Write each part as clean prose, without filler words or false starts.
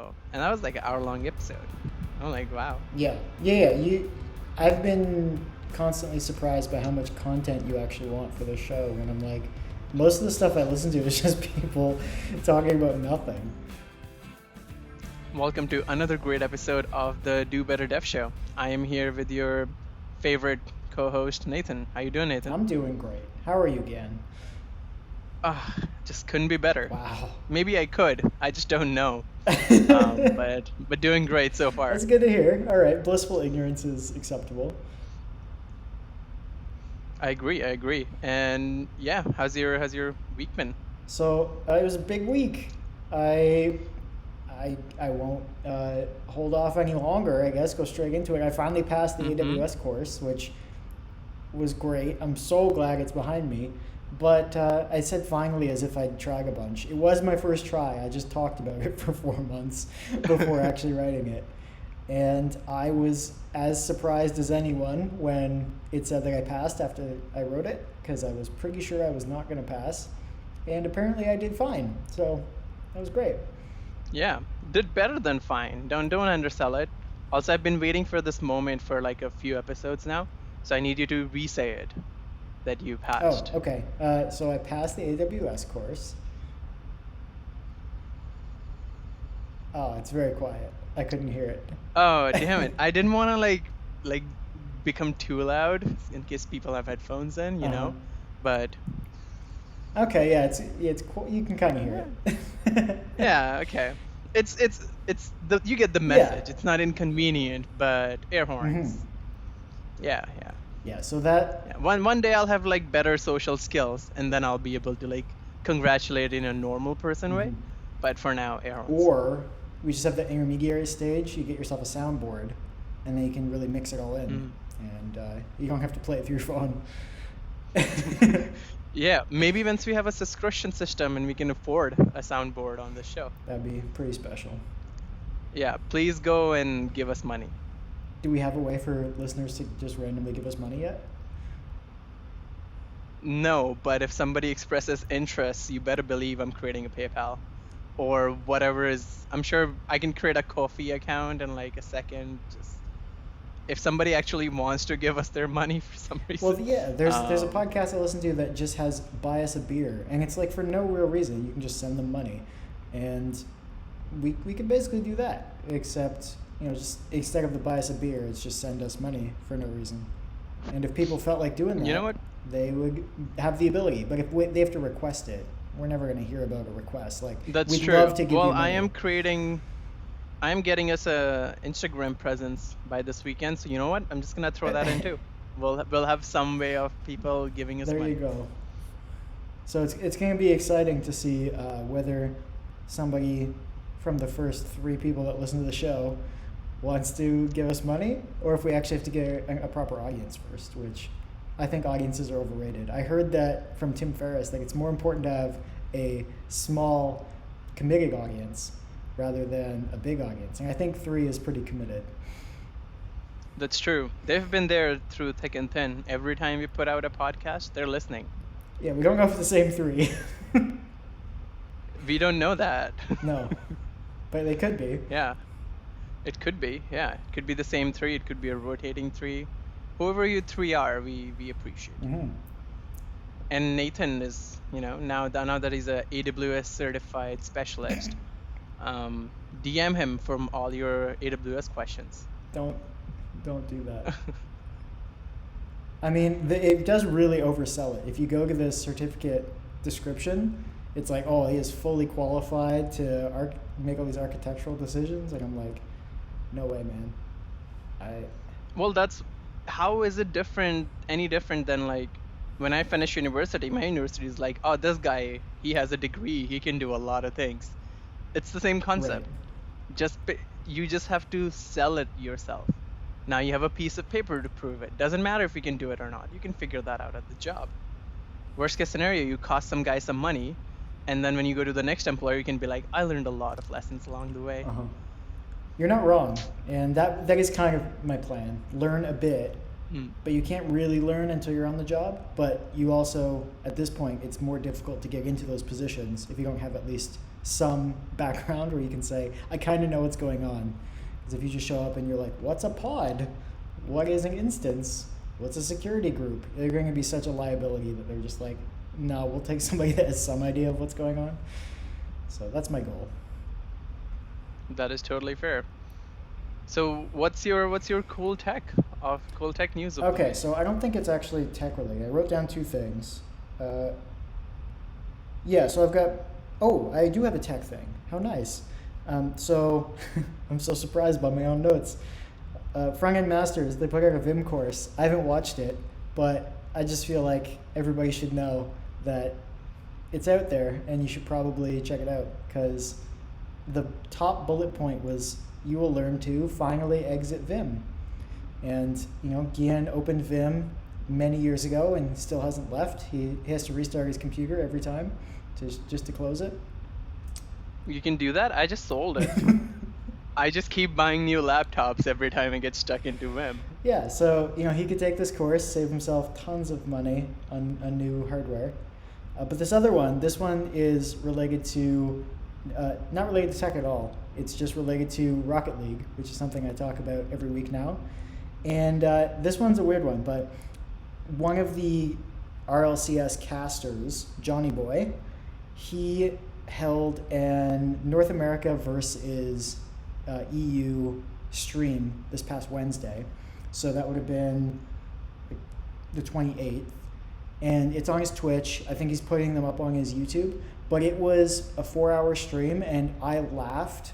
So, and that was like an hour-long episode. I'm like, wow. I've been constantly surprised by how much content you actually want for the show. And I'm like, most of the stuff I listen to is just people talking about nothing. Welcome to another great episode of the Do Better Dev Show. I am here with your favorite co-host, Nathan. How you doing, Nathan? I'm doing great. How are you again? Just couldn't be better. Wow. Maybe I could. I just don't know. But doing great so far. That's good to hear. All right, blissful ignorance is acceptable. I agree. And yeah, how's your week been? So it was a big week. I won't hold off any longer. I guess go straight into it. I finally passed the AWS course, which was great. I'm so glad it's behind me. But I said finally as if I'd tried a bunch. It was my first try. I just talked about it for 4 months before actually writing it. And I was as surprised as anyone when it said that I passed after I wrote it, because I was pretty sure I was not going to pass. And apparently I did fine. So that was great. Yeah, did better than fine. Don't undersell it. Also, I've been waiting for this moment for like a few episodes now, so I need you to re-say it that you passed. Oh, okay. So I passed the AWS course. Oh, it's very quiet. I couldn't hear it. Oh, damn it. I didn't want to like become too loud in case people have headphones in, you know? But okay, yeah, it's cool. You can kind of hear it. yeah, okay. It's you get the message. Yeah. It's not inconvenient, but air horns. Yeah. Yeah, so that... Yeah. One day I'll have like better social skills, and then I'll be able to like congratulate in a normal person way. But for now, air horns. Or we just have the intermediary stage. You get yourself a soundboard, and then you can really mix it all in. And you don't have to play it through your phone. Yeah, maybe once we have a subscription system and we can afford a soundboard on this show. That'd be pretty special. Yeah, please go and give us money. Do we have a way for listeners to just randomly give us money yet? No, but if somebody expresses interest, you better believe I'm creating a PayPal or whatever is. I'm sure I can create a Ko-fi account in like a second. Just if somebody actually wants to give us their money for some reason. Well, yeah, there's a podcast I listen to that just has buy us a beer, and it's like for no real reason. You can just send them money, and we could basically do that, except just instead of the buy us a beer, it's just send us money for no reason. And if people felt like doing that, you know what? They would have the ability. But if they have to request it, we're never going to hear about a request. Like That's we'd true. love to give Well, you money. I am getting us a Instagram presence by this weekend. So you know what? I'm just gonna throw that in too. We'll have some way of people giving us there money. you go. So it's going to be exciting to see whether somebody from the first 3 people that listen to the show wants to give us money, or if we actually have to get a proper audience first, which I think audiences are overrated. I heard that from Tim Ferriss, that it's more important to have a small committed audience rather than a big audience. And I think 3 is pretty committed. That's true. They've been there through thick and thin. Every time we put out a podcast, they're listening. Yeah, we don't know if it's the same 3. We don't know that. No, but they could be. Yeah, it could be. Yeah, it could be the same 3. It could be a rotating 3. Whoever you 3 are, we appreciate. And Nathan is, now that he's a AWS certified specialist, DM him from all your AWS questions. Don't do that. I mean, it does really oversell it. If you go to the certificate description, it's like, oh, he is fully qualified to make all these architectural decisions, and I'm like, no way, man. Well, how is it any different than like when I finished university? My university is like, oh, this guy, he has a degree, he can do a lot of things. It's the same concept. Right. You just have to sell it yourself. Now you have a piece of paper to prove it. Doesn't matter if you can do it or not. You can figure that out at the job. Worst case scenario, you cost some guy some money, and then when you go to the next employer, you can be like, I learned a lot of lessons along the way. You're not wrong, and that is kind of my plan. Learn a bit, Mm. but you can't really learn until you're on the job. But you also, at this point, it's more difficult to get into those positions if you don't have at least some background where you can say, I kind of know what's going on. Because if you just show up and you're like, what's a pod? What is an instance? What's a security group? They're going to be such a liability that they're just like, no, we'll take somebody that has some idea of what's going on. So that's my goal. That is totally fair. So what's your cool tech news of the Okay, week? so I don't think it's actually tech related. I wrote down two things. Yeah, so I've got, oh, I do have a tech thing. How nice. So I'm so surprised by my own notes. Front-End Masters, they put out a Vim course. I haven't watched it, but I just feel like everybody should know that it's out there and you should probably check it out, because the top bullet point was you will learn to finally exit Vim. And Gian opened Vim many years ago and still hasn't left. He has to restart his computer every time just to close it. You can do that? I just sold it. I just keep buying new laptops every time I get stuck into Vim. Yeah, so he could take this course, save himself tons of money on new hardware. But this one is related to, not related to tech at all. It's just related to Rocket League, which is something I talk about every week now. And this one's a weird one, but one of the RLCS casters, Johnny Boy, he held an North America versus EU stream this past Wednesday. So that would have been the 28th. And it's on his Twitch. I think he's putting them up on his YouTube. But it was a 4-hour stream, and I laughed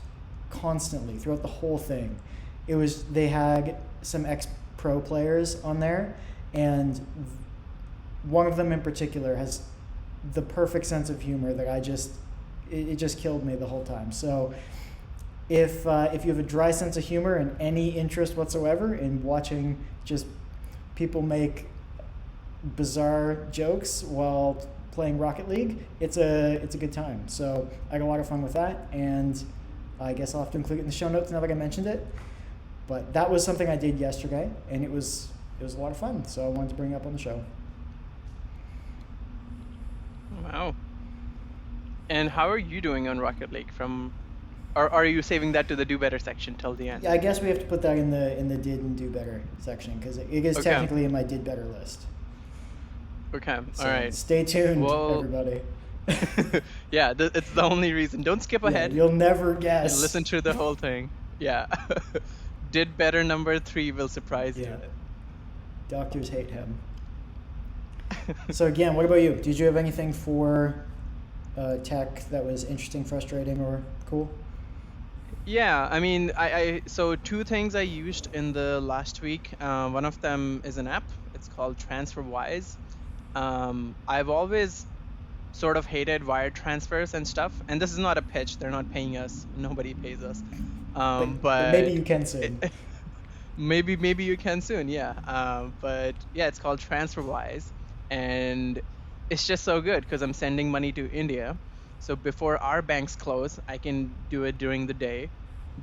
constantly throughout the whole thing. They had some ex-pro players on there, and one of them in particular has the perfect sense of humor that it just killed me the whole time. So if you have a dry sense of humor and any interest whatsoever in watching just people make bizarre jokes while playing Rocket League, it's a good time. So I had a lot of fun with that, and I guess I'll have to include it in the show notes now that I mentioned it. But that was something I did yesterday, and it was a lot of fun. So I wanted to bring it up on the show. Wow. And how are you doing on Rocket League? Or are you saving that to the do better section till the end? Yeah, I guess we have to put that in the did and do better section, because it is technically in my did better list. Okay, So all right. stay tuned, everybody. Yeah, it's the only reason. Don't skip ahead. You'll never guess. And listen to the whole thing. Yeah. Did better number 3 will surprise you. Doctors hate him. So again, what about you? Did you have anything for tech that was interesting, frustrating, or cool? Yeah, I mean, so 2 things I used in the last week. One of them is an app. It's called TransferWise. I've always sort of hated wire transfers and stuff. And this is not a pitch. They're not paying us. Nobody pays us. But maybe you can soon. Maybe you can soon, yeah. But yeah, it's called TransferWise, and it's just so good because I'm sending money to India. So before our banks close, I can do it during the day.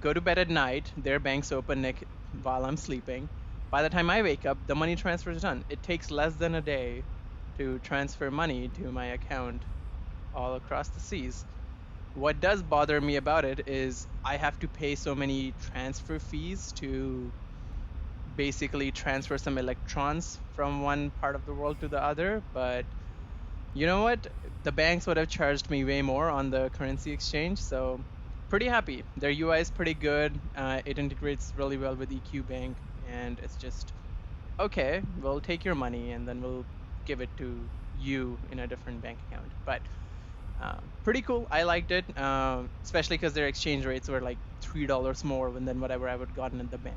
Go to bed at night. Their banks open while I'm sleeping. By the time I wake up, the money transfer is done. It takes less than a day to transfer money to my account all across the seas. What does bother me about it is I have to pay so many transfer fees to basically transfer some electrons from one part of the world to the other. But you know what? The banks would have charged me way more on the currency exchange, so pretty happy. Their UI is pretty good. It integrates really well with EQ Bank, and it's just, okay, we'll take your money and then we'll give it to you in a different bank account. But pretty cool. I liked it, especially because their exchange rates were like $3 more than whatever I would have gotten at the bank,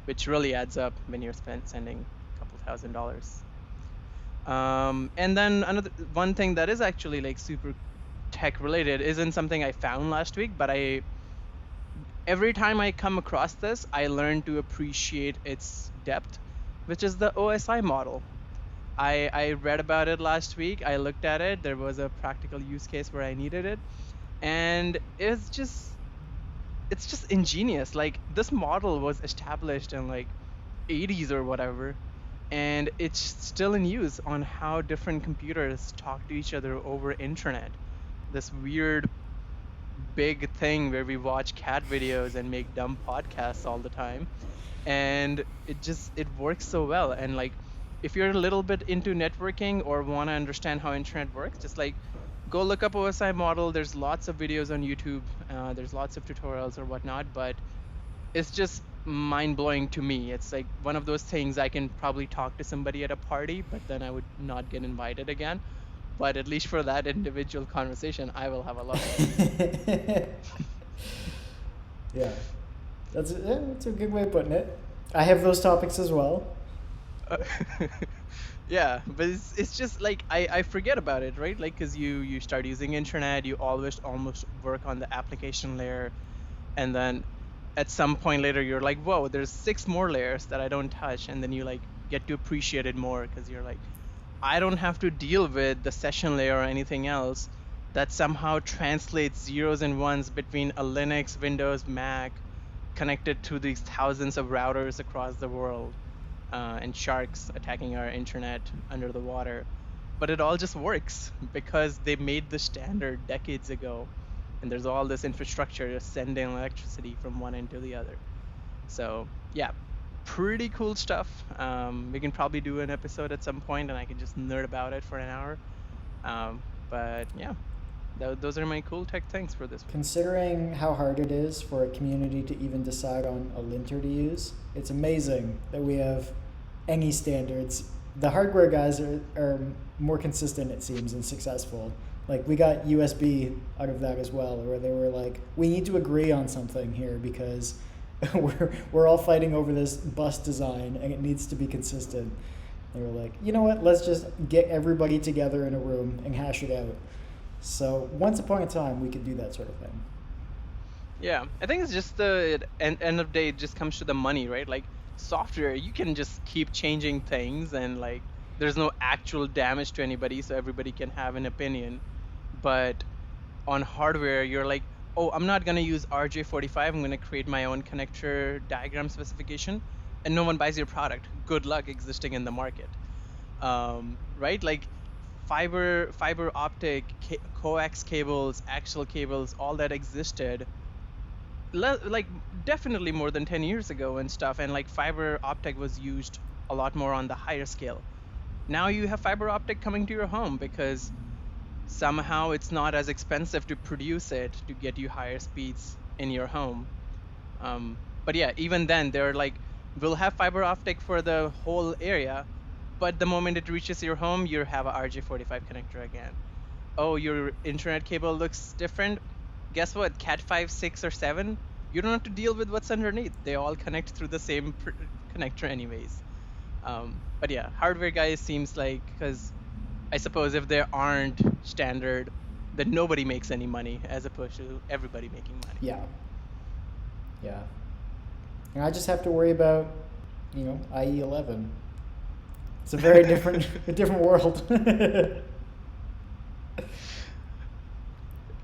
which really adds up when you're sending a couple $1,000s. And then one thing that is actually like super tech related isn't something I found last week, but every time I come across this, I learn to appreciate its depth, which is the OSI model. I read about it last week. I looked at it. There was a practical use case where I needed it, and it's just ingenious. Like, this model was established in like 80s or whatever, and it's still in use on how different computers talk to each other over internet. This weird big thing where we watch cat videos and make dumb podcasts all the time, and it works so well. And like, if you're a little bit into networking or want to understand how internet works, just like go look up OSI model. There's lots of videos on YouTube. There's lots of tutorials or whatnot, but it's just mind blowing to me. It's like one of those things I can probably talk to somebody at a party, but then I would not get invited again. But at least for that individual conversation, I will have a lot of fun. Yeah, that's a good way of putting it. I have those topics as well. Yeah, but it's just like I forget about it, right? Like, because you start using internet, you always almost work on the application layer, and then at some point later you're like, whoa, there's 6 more layers that I don't touch, and then you like get to appreciate it more because you're like, I don't have to deal with the session layer or anything else that somehow translates zeros and ones between a Linux, Windows, Mac connected to these thousands of routers across the world, and sharks attacking our internet under the water. But it all just works because they made the standard decades ago, and there's all this infrastructure just sending electricity from one end to the other. So yeah, pretty cool stuff. We can probably do an episode at some point, and I can just nerd about it for an hour. But yeah, those are my cool tech things for this week. Considering how hard it is for a community to even decide on a linter to use, it's amazing that we have any standards. The hardware guys are more consistent, it seems, and successful. Like, we got USB out of that as well, where they were like, we need to agree on something here because we're all fighting over this bus design and it needs to be consistent. They were like, you know what, let's just get everybody together in a room and hash it out. So once upon a time, we could do that sort of thing. Yeah, I think it's just the end of the day, it just comes to the money, right? Like, software, you can just keep changing things, and like there's no actual damage to anybody, so everybody can have an opinion. But on hardware, you're like, oh, I'm not going to use RJ45, I'm going to create my own connector diagram specification, and no one buys your product. Good luck existing in the market. Right? Like, fiber optic, coax cables, axial cables, all that existed like definitely more than 10 years ago and stuff, and like fiber optic was used a lot more on the higher scale. Now you have fiber optic coming to your home because somehow it's not as expensive to produce it to get you higher speeds in your home. But yeah, even then they're like, we'll have fiber optic for the whole area, but the moment it reaches your home, you have a RJ45 connector again. Oh, your internet cable looks different. Guess what? Cat 5, 6, or 7, you don't have to deal with what's underneath. They all connect through the same connector anyways. But yeah, hardware guys seems like, because I suppose if they aren't standard, then nobody makes any money as opposed to everybody making money. Yeah. Yeah. And I just have to worry about, IE 11. It's a very different world.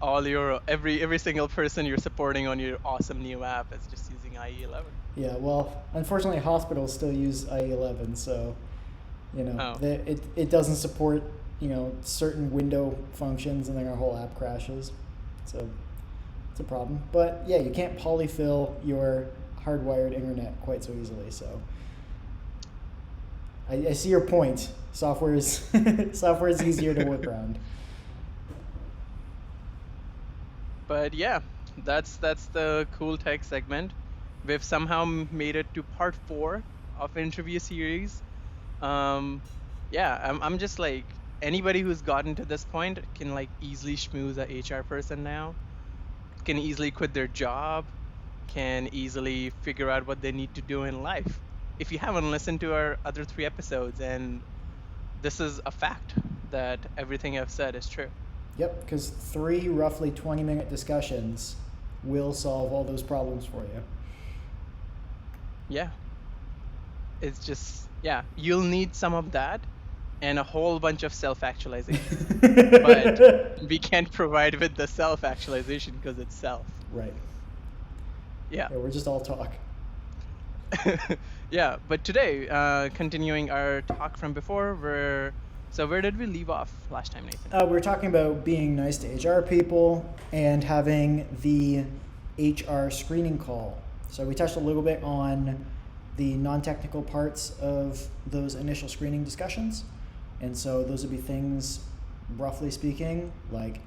All every single person you're supporting on your awesome new app is just using IE 11. Yeah, well, unfortunately, hospitals still use IE 11, so it doesn't support certain window functions, and then our whole app crashes. So it's a problem. But yeah, you can't polyfill your hardwired internet quite so easily. So I see your point. Software is easier to work around. But yeah, that's the cool tech segment. We've somehow made it to part 4 of interview series. Yeah, I'm just like, anybody who's gotten to this point can like easily schmooze a HR person now, can easily quit their job, can easily figure out what they need to do in life. If you haven't listened to our other 3 episodes, and this is a fact that everything I've said is true. Yep, because 3 roughly 20-minute discussions will solve all those problems for you. Yeah. It's just, yeah, you'll need some of that and a whole bunch of self-actualization. But we can't provide with the self-actualization because it's self. Right. Yeah. We're just all talk. Yeah, but today, continuing our talk from before, where did we leave off last time, Nathan? We were talking about being nice to HR people and having the HR screening call. So we touched a little bit on the non-technical parts of those initial screening discussions. And so those would be things, roughly speaking, like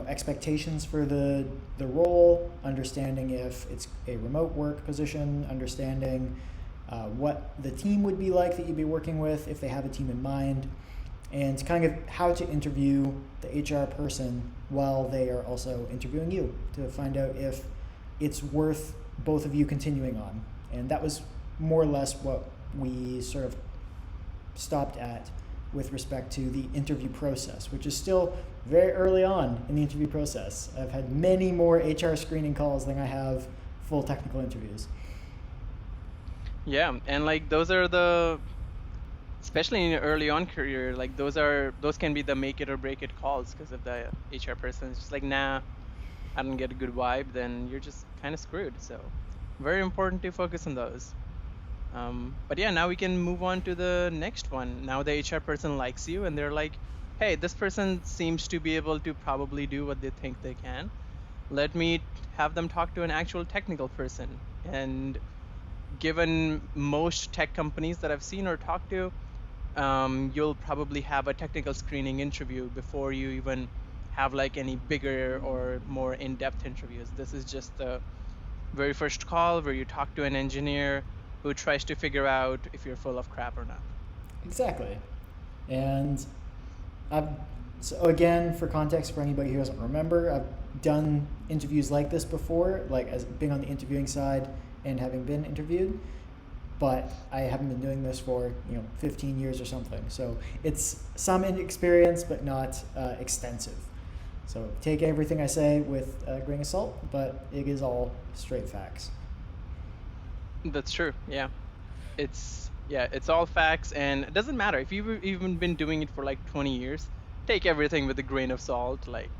expectations for the role, understanding if it's a remote work position, understanding what the team would be like that you'd be working with if they have a team in mind, and kind of how to interview the HR person while they are also interviewing you to find out if it's worth both of you continuing on. And that was more or less what we sort of stopped at with respect to the interview process, which is still very early on in the interview process. I've had many more HR screening calls than I have full technical interviews. Yeah, and like those are especially in your early on career, like those can be the make it or break it calls, because if the HR person is just like, nah, I don't get a good vibe, then you're just kind of screwed. So very important to focus on those. But yeah, now we can move on to the next one. Now the HR person likes you and they're like, hey, this person seems to be able to probably do what they think they can. Let me have them talk to an actual technical person. And given most tech companies that I've seen or talked to, you'll probably have a technical screening interview before you even have like any bigger or more in-depth interviews. This is just the very first call where you talk to an engineer who tries to figure out if you're full of crap or not. Exactly. And so again, for context, for anybody who doesn't remember, I've done interviews like this before, like as being on the interviewing side and having been interviewed, but I haven't been doing this for 15 years or something. So it's some experience, but not extensive. So take everything I say with a grain of salt, but it is all straight facts. That's true. Yeah, it's all facts, and it doesn't matter if you've even been doing it for like 20 years. Take everything with a grain of salt. Like,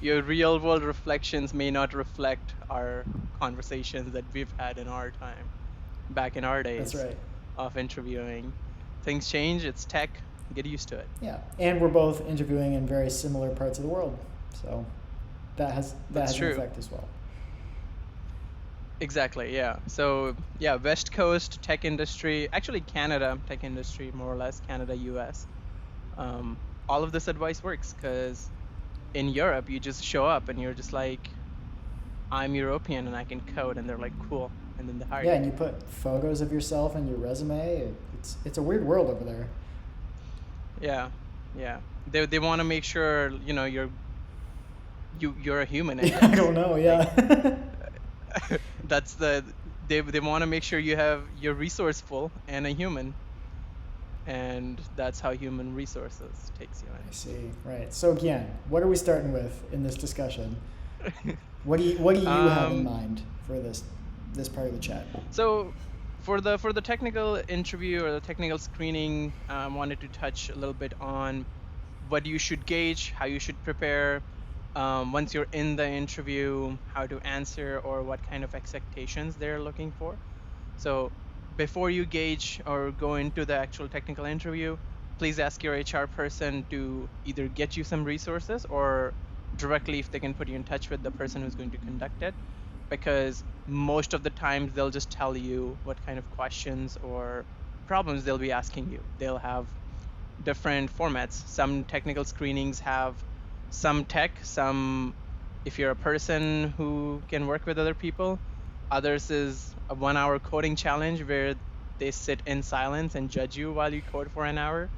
your real world reflections may not reflect our conversations that we've had in our time, back in our days. That's right. Of interviewing. Things change. It's tech. Get used to it. Yeah, and we're both interviewing in very similar parts of the world, so that has an effect as well. Exactly, yeah. So, yeah, West Coast tech industry, actually Canada tech industry, more or less, Canada, US. All of this advice works, because in Europe, you just show up and you're just like, I'm European and I can code, and they're like, cool. And then they hire you. Yeah, and you put photos of yourself in your resume. It's a weird world over there. Yeah. They want to make sure, you're a human. I don't know, yeah. That's they want to make sure you're resourceful and a human, and that's how human resources takes you in. I see. Right. So again, what are we starting with in this discussion? What do you have in mind for this part of the chat? So for the technical interview or the technical screening, I wanted to touch a little bit on what you should gauge, how you should prepare. Once you're in the interview, how to answer, or what kind of expectations they're looking for. So before you gauge or go into the actual technical interview, please ask your HR person to either get you some resources, or directly if they can put you in touch with the person who's going to conduct it, because most of the times they'll just tell you what kind of questions or problems they'll be asking you. They'll have different formats. Some technical screenings have some tech, some if you're a person who can work with other people. Others is a 1-hour coding challenge where they sit in silence and judge you while you code for an hour.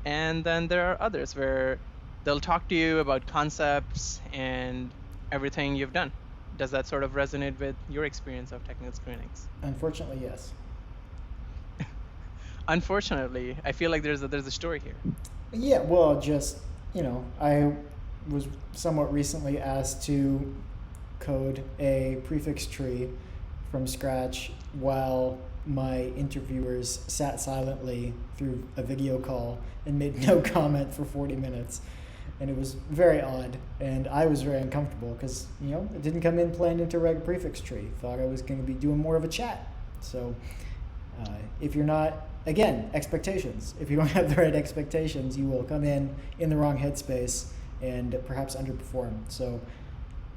And then there are others where they'll talk to you about concepts and everything you've done. Does that sort of resonate with your experience of technical screenings? Unfortunately, yes. Unfortunately, I feel like there's a story here. Yeah, well, just, I was somewhat recently asked to code a prefix tree from scratch while my interviewers sat silently through a video call and made no comment for 40 minutes. And it was very odd, and I was very uncomfortable because, it didn't come in planned into reg prefix tree. Thought I was going to be doing more of a chat. So if you're not, again, expectations. If you don't have the right expectations, you will come in the wrong headspace and perhaps underperform. So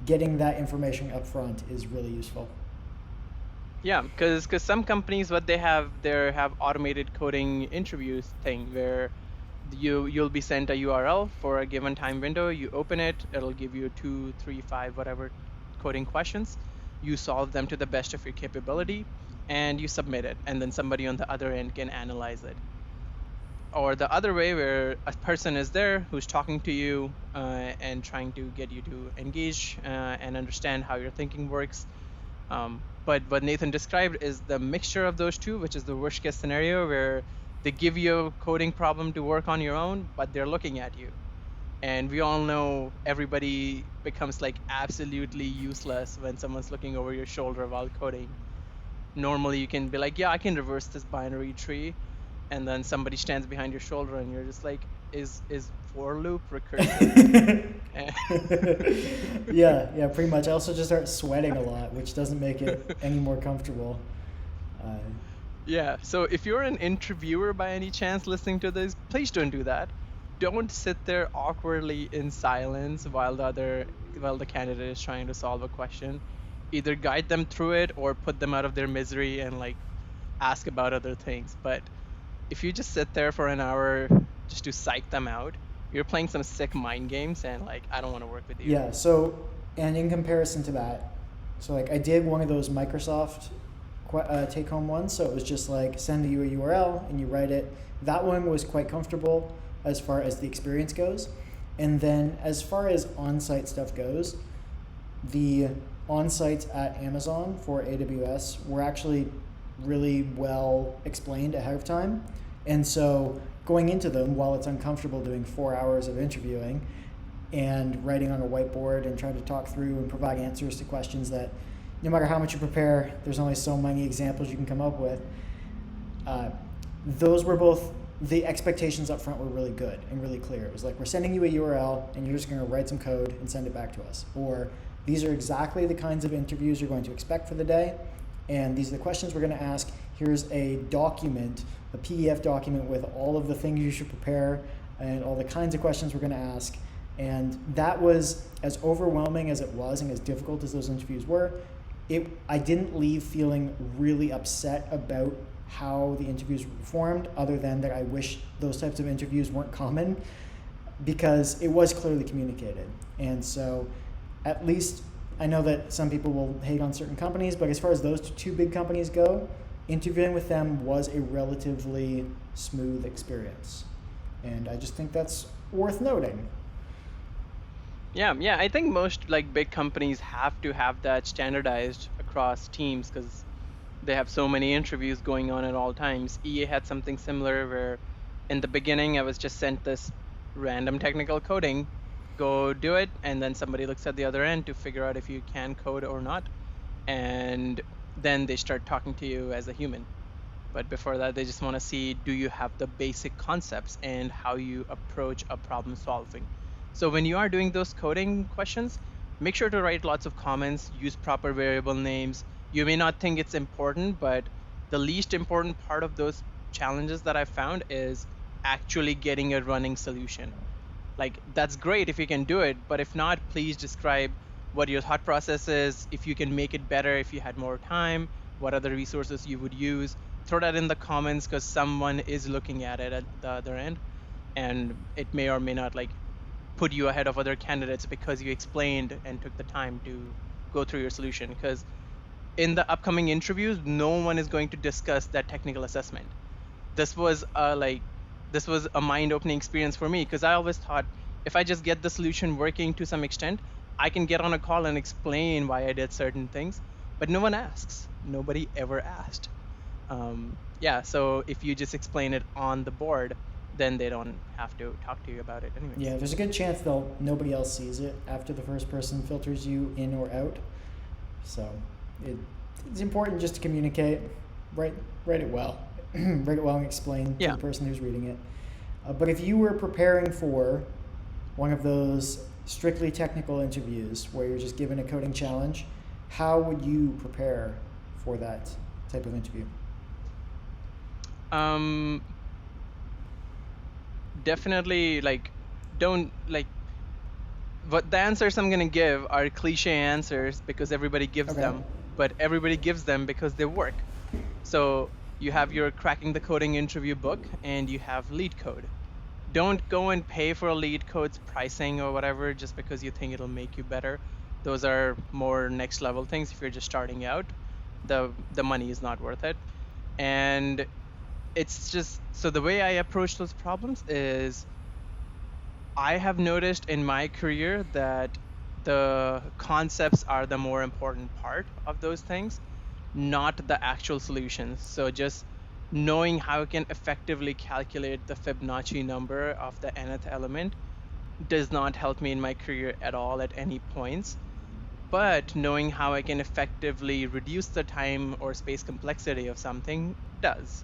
getting that information up front is really useful. Yeah, because some companies, what they have automated coding interviews thing where you'll be sent a URL for a given time window. You open it, it'll give you 2, 3, 5, whatever coding questions. You solve them to the best of your capability, and you submit it, and then somebody on the other end can analyze it. Or the other way, where a person is there who's talking to you and trying to get you to engage and understand how your thinking works. But what Nathan described is the mixture of those two, which is the worst case scenario where they give you a coding problem to work on your own, but they're looking at you. And we all know everybody becomes like absolutely useless when someone's looking over your shoulder while coding. Normally you can be like, yeah, I can reverse this binary tree. And then somebody stands behind your shoulder and you're just like, is for loop recursive? Yeah, pretty much. I also just start sweating a lot, which doesn't make it any more comfortable. Yeah, so if you're an interviewer by any chance listening to this, please don't do that. Don't sit there awkwardly in silence while the candidate is trying to solve a question. Either guide them through it or put them out of their misery and like ask about other things. But if you just sit there for an hour just to psych them out, you're playing some sick mind games, and like, I don't want to work with you. Yeah, so, and in comparison to that, so like I did one of those Microsoft take-home ones, so it was just like send you a URL and you write it. That one was quite comfortable as far as the experience goes. And then as far as on-site stuff goes, the on-sites at Amazon for AWS were actually really well explained ahead of time. And so going into them, while it's uncomfortable doing 4 hours of interviewing and writing on a whiteboard and trying to talk through and provide answers to questions that no matter how much you prepare, there's only so many examples you can come up with. Those were both, the expectations up front were really good and really clear. It was like, we're sending you a URL and you're just going to write some code and send it back to us. Or these are exactly the kinds of interviews you're going to expect for the day. And these are the questions we're going to ask. Here's a document, a PDF document with all of the things you should prepare and all the kinds of questions we're going to ask. And that was as overwhelming as it was and as difficult as those interviews were. I didn't leave feeling really upset about how the interviews were performed, other than that I wish those types of interviews weren't common, because it was clearly communicated. And so at least I know that some people will hate on certain companies, but as far as those two big companies go, interviewing with them was a relatively smooth experience. And I just think that's worth noting. Yeah, I think most like big companies have to have that standardized across teams because they have so many interviews going on at all times. EA had something similar where in the beginning I was just sent this random technical coding, go do it, and then somebody looks at the other end to figure out if you can code or not, and then they start talking to you as a human. But before that, they just want to see, do you have the basic concepts and how you approach a problem solving. So when you are doing those coding questions, make sure to write lots of comments, use proper variable names. You may not think it's important, but the least important part of those challenges that I found is actually getting a running solution. Like, that's great if you can do it, but if not, please describe what your thought process is, if you can make it better if you had more time, what other resources you would use. Throw that in the comments because someone is looking at it at the other end, and it may or may not like put you ahead of other candidates because you explained and took the time to go through your solution. Because in the upcoming interviews, no one is going to discuss that technical assessment. This was a mind-opening experience for me, because I always thought if I just get the solution working to some extent, I can get on a call and explain why I did certain things, but no one asks. Nobody ever asked. So if you just explain it on the board, then they don't have to talk to you about it anyway. Yeah, there's a good chance nobody else sees it after the first person filters you in or out. So it's important just to communicate, write it well, write it well and explain to the person who's reading it. But if you were preparing for one of those strictly technical interviews where you're just given a coding challenge, how would you prepare for that type of interview? Um, Definitely don't what the answers I'm gonna give are cliche answers because everybody gives Okay. them, but everybody gives them because they work. So you have your cracking the coding interview book and you have lead code. Don't go and pay for a lead code's pricing or whatever just because you think it'll make you better. Those are more next level things. If you're just starting out, the money is not worth it. And it's just so the way I approach those problems is I have noticed in my career that the concepts are the more important part of those things, not the actual solutions. So just knowing how I can effectively calculate the Fibonacci number of the nth element does not help me in my career at all at any points. But knowing how I can effectively reduce the time or space complexity of something does.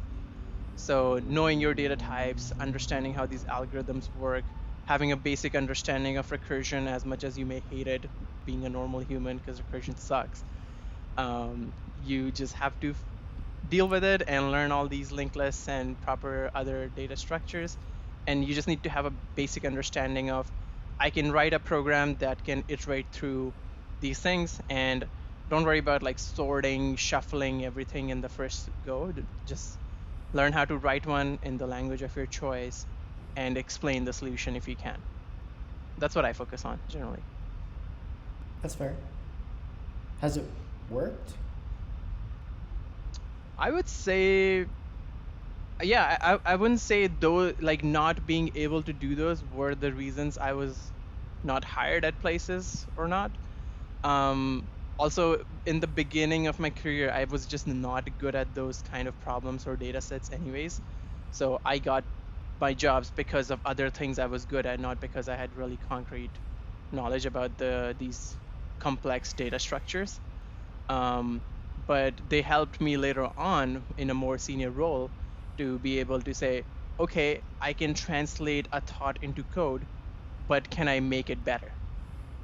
So knowing your data types, understanding how these algorithms work, having a basic understanding of recursion as much as you may hate it being a normal human because recursion sucks. You just have to deal with it and learn all these linked lists and proper other data structures. And you just need to have a basic understanding of I can write a program that can iterate through these things and don't worry about sorting, shuffling everything in the first go. Just learn how to write one in the language of your choice and explain the solution if you can. That's what I focus on generally. That's fair. Has it worked? I would say, yeah, I wouldn't say though, not being able to do those were the reasons I was not hired at places or not. Also, in the beginning of my career, I was just not good at those kind of problems or data sets anyways. So I got my jobs because of other things I was good at, not because I had really concrete knowledge about these complex data structures. But they helped me later on in a more senior role to be able to say, okay, I can translate a thought into code, but can I make it better?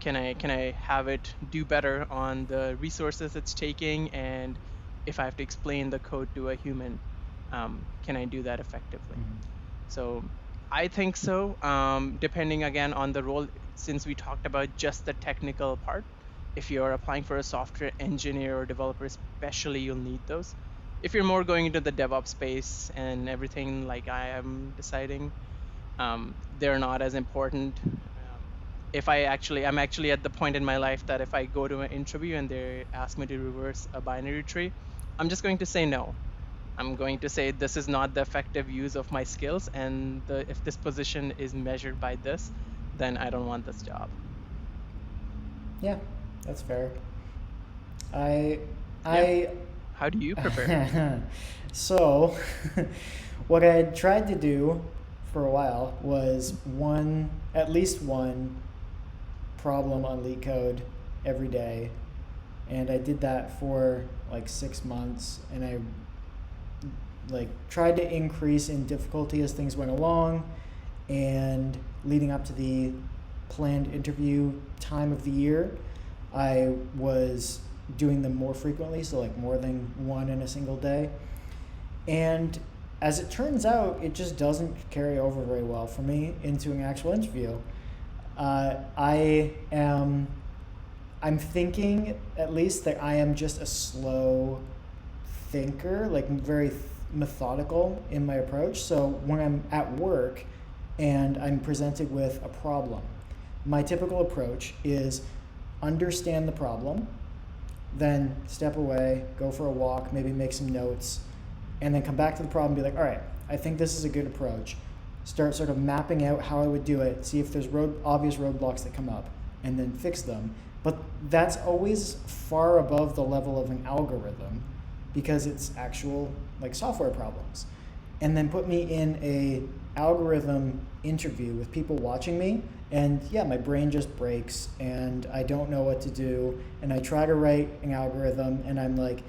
Can I have it do better on the resources it's taking? And if I have to explain the code to a human, can I do that effectively? So I think so. Depending again on the role, since we talked about just the technical part, if you're applying for a software engineer or developer, especially, you'll need those. If you're more going into the DevOps space and everything like I am deciding, they're not as important. If I'm actually at the point in my life that if I go to an interview and they ask me to reverse a binary tree, I'm just going to say no. I'm going to say this is not the effective use of my skills, and if this position is measured by this, then I don't want this job. Yeah, that's fair. I Yeah. I How do you prepare? So, what I had tried to do for a while was at least one problem on LeetCode every day, and I did that for like 6 months, and I tried to increase in difficulty as things went along, and leading up to the planned interview time of the year, I was doing them more frequently, so more than one in a single day. And as it turns out, it just doesn't carry over very well for me into an actual interview. I'm thinking at least that I am just a slow thinker, very methodical in my approach. So when I'm at work and I'm presented with a problem, my typical approach is understand the problem, then step away, go for a walk, maybe make some notes, and then come back to the problem and be like, all right, I think this is a good approach. Start sort of mapping out how I would do it, see if there's obvious roadblocks that come up, and then fix them. But that's always far above the level of an algorithm because it's actual software problems. And then put me in a algorithm interview with people watching me, and yeah, my brain just breaks and I don't know what to do, and I try to write an algorithm and I'm like,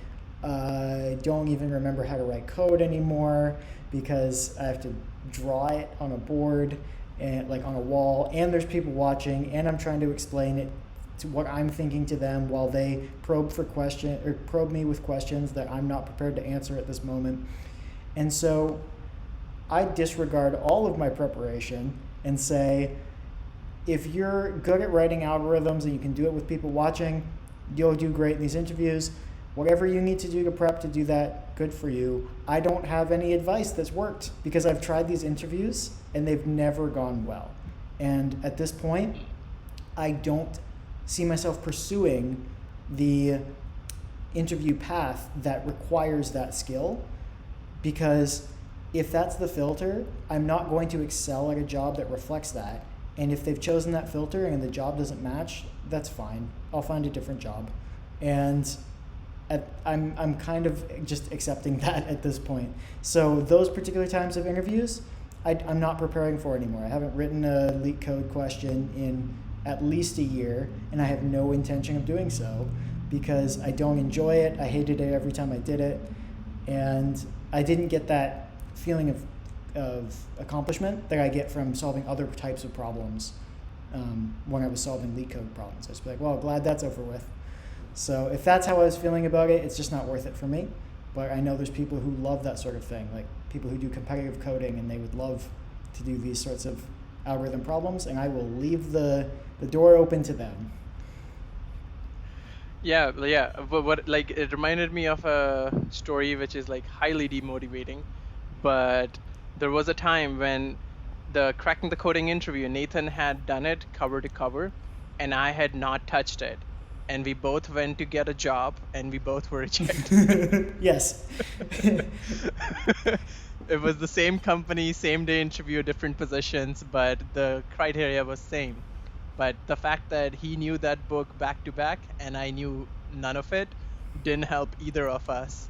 I don't even remember how to write code anymore because I have to draw it on a board and on a wall, and there's people watching, and I'm trying to explain it to what I'm thinking to them while they probe me with questions that I'm not prepared to answer at this moment. And so I disregard all of my preparation and say, if you're good at writing algorithms and you can do it with people watching, you'll do great in these interviews. Whatever you need to do to prep to do that, good for you. I don't have any advice that's worked because I've tried these interviews and they've never gone well. And at this point, I don't see myself pursuing the interview path that requires that skill, because if that's the filter, I'm not going to excel at a job that reflects that. And if they've chosen that filter and the job doesn't match, that's fine. I'll find a different job. And I'm kind of just accepting that at this point. So those particular times of interviews, I'm not preparing for anymore. I haven't written a leak code question in at least a year, and I have no intention of doing so because I don't enjoy it. I hated it every time I did it, and I didn't get that feeling of accomplishment that I get from solving other types of problems when I was solving leak code problems. I was like, well, glad that's over with. So if that's how I was feeling about it, it's just not worth it for me. But I know there's people who love that sort of thing, like people who do competitive coding, and they would love to do these sorts of algorithm problems, and I will leave the door open to them. Yeah, but what, like, it reminded me of a story which is like highly demotivating, but there was a time when the cracking the coding interview, Nathan had done it cover to cover, and I had not touched it. And we both went to get a job, and we both were rejected. Yes. It was the same company, same day interview, different positions, but the criteria was same. But the fact that he knew that book back to back and I knew none of it didn't help either of us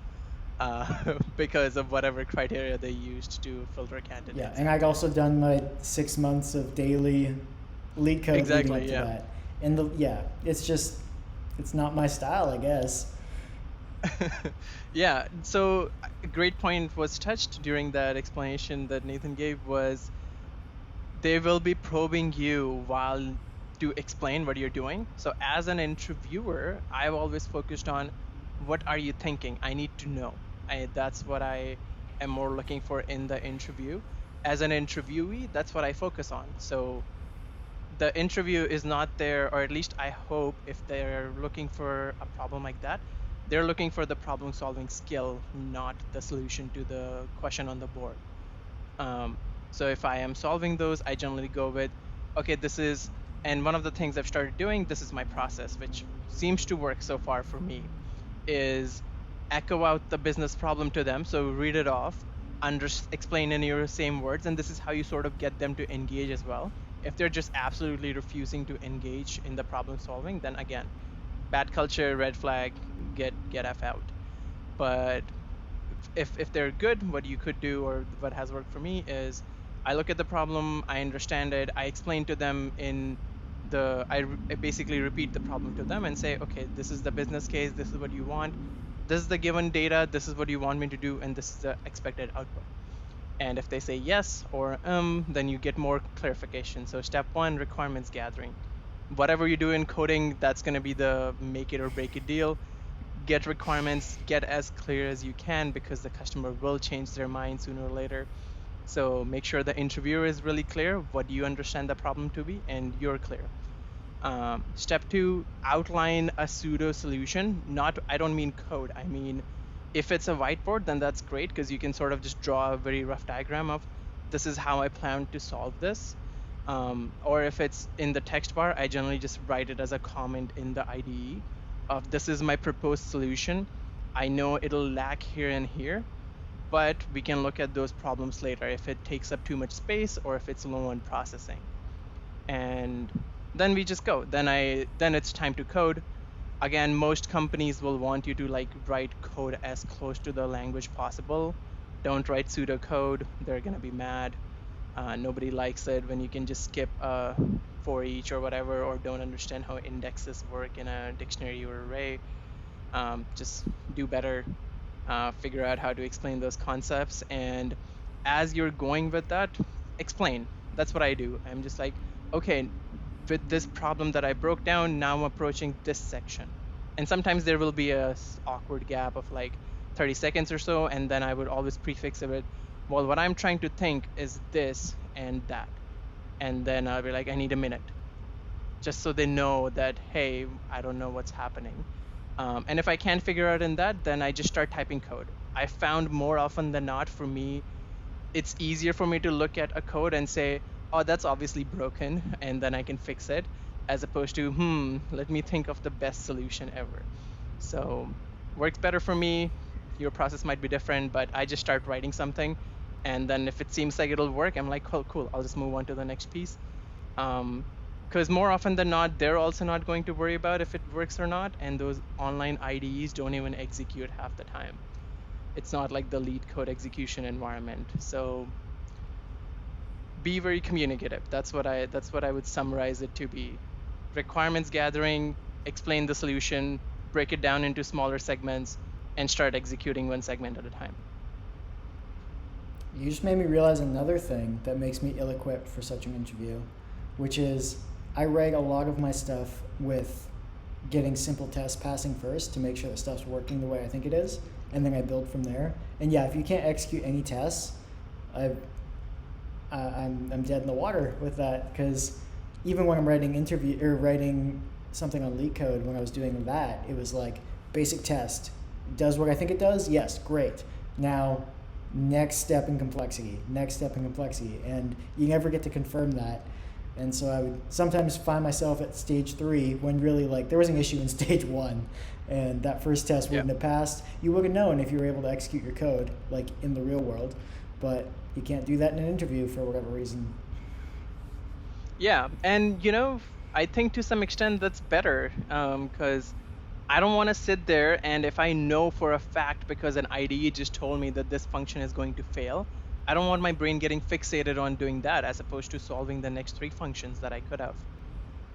because of whatever criteria they used to filter candidates. Yeah, and I'd also done my 6 months of daily leak code leading up to that. And it's not my style, I guess. Yeah, so a great point was touched during that explanation that Nathan gave was they will be probing you while to explain what you're doing. So as an interviewer, I've always focused on what are you thinking? I need to know. That's what I am more looking for in the interview. As an interviewee, that's what I focus on. So the interview is not there, or at least I hope if they're looking for a problem like that, they're looking for the problem solving skill, not the solution to the question on the board. So if I am solving those, I generally go with, okay, and one of the things I've started doing, this is my process, which seems to work so far for me, is echo out the business problem to them. So read it off, explain in your same words, and this is how you sort of get them to engage as well. If they're just absolutely refusing to engage in the problem solving, then again, bad culture, red flag, get F out. But if they're good, what you could do, or what has worked for me, is I look at the problem, I understand it, I explain to them I basically repeat the problem to them and say, okay, this is the business case, this is what you want, this is the given data, this is what you want me to do, and this is the expected output. And if they say yes or then you get more clarification. So step 1, requirements gathering. Whatever you do in coding, that's going to be the make it or break it deal. Get requirements, get as clear as you can, because the customer will change their mind sooner or later. So make sure the interviewer is really clear what you understand the problem to be, and you're clear. Step 2, outline a pseudo solution. I don't mean code. I mean, if it's a whiteboard, then that's great, because you can sort of just draw a very rough diagram of this is how I plan to solve this. Or if it's in the text bar, I generally just write it as a comment in the IDE of this is my proposed solution. I know it'll lack here and here, but we can look at those problems later if it takes up too much space or if it's low on processing. And then we just go. Then it's time to code. Again, most companies will want you to write code as close to the language possible. Don't write pseudo code. They're gonna be mad. Nobody likes it when you can just skip for each or whatever, or don't understand how indexes work in a dictionary or array. Just do better. Figure out how to explain those concepts, and as you're going with that, explain. That's what I do. I'm just like, okay, with this problem that I broke down, now I'm approaching this section. And sometimes there will be a awkward gap of like 30 seconds or so, and then I would always prefix it with, well, what I'm trying to think is this and that. And then I'll be like, I need a minute, just so they know that, hey, I don't know what's happening. And if I can't figure out in that, then I just start typing code. I found more often than not, for me, it's easier for me to look at a code and say, oh, that's obviously broken, and then I can fix it, as opposed to, let me think of the best solution ever. So works better for me. Your process might be different, but I just start writing something. And then if it seems like it'll work, I'm like, cool, I'll just move on to the next piece. Because more often than not, they're also not going to worry about if it works or not. And those online IDEs don't even execute half the time. It's not like the lead code execution environment. So be very communicative. That's what I would summarize it to be. Requirements gathering, explain the solution, break it down into smaller segments, and start executing one segment at a time. You just made me realize another thing that makes me ill-equipped for such an interview, which is I write a lot of my stuff with getting simple tests passing first to make sure the stuff's working the way I think it is, and then I build from there. And yeah, if you can't execute any tests, I'm dead in the water with that, because even when I'm writing something on LeetCode, when I was doing that, it was like basic test, does what I think it does? Yes, great. Now, next step in complexity, and you never get to confirm that. And so I would sometimes find myself at stage 3 when really like there was an issue in stage 1, and that first test wouldn't have passed. You would have known if you were able to execute your code like in the real world, but you can't do that in an interview for whatever reason. Yeah, and I think to some extent that's better, because I don't want to sit there and if I know for a fact because an IDE just told me that this function is going to fail, I don't want my brain getting fixated on doing that as opposed to solving the next 3 functions that I could have.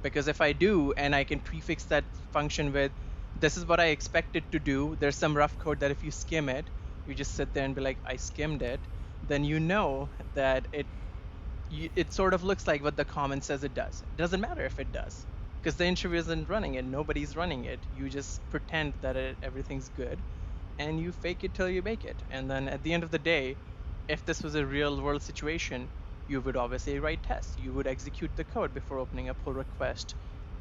Because if I do and I can prefix that function with, this is what I expect it to do, there's some rough code that if you skim it, you just sit there and be like, I skimmed it, then you know that it sort of looks like what the comment says it does. It doesn't matter if it does, because the interview isn't running it, nobody's running it. You just pretend that everything's good, and you fake it till you make it. And then at the end of the day, if this was a real world situation, you would obviously write tests. You would execute the code before opening a pull request,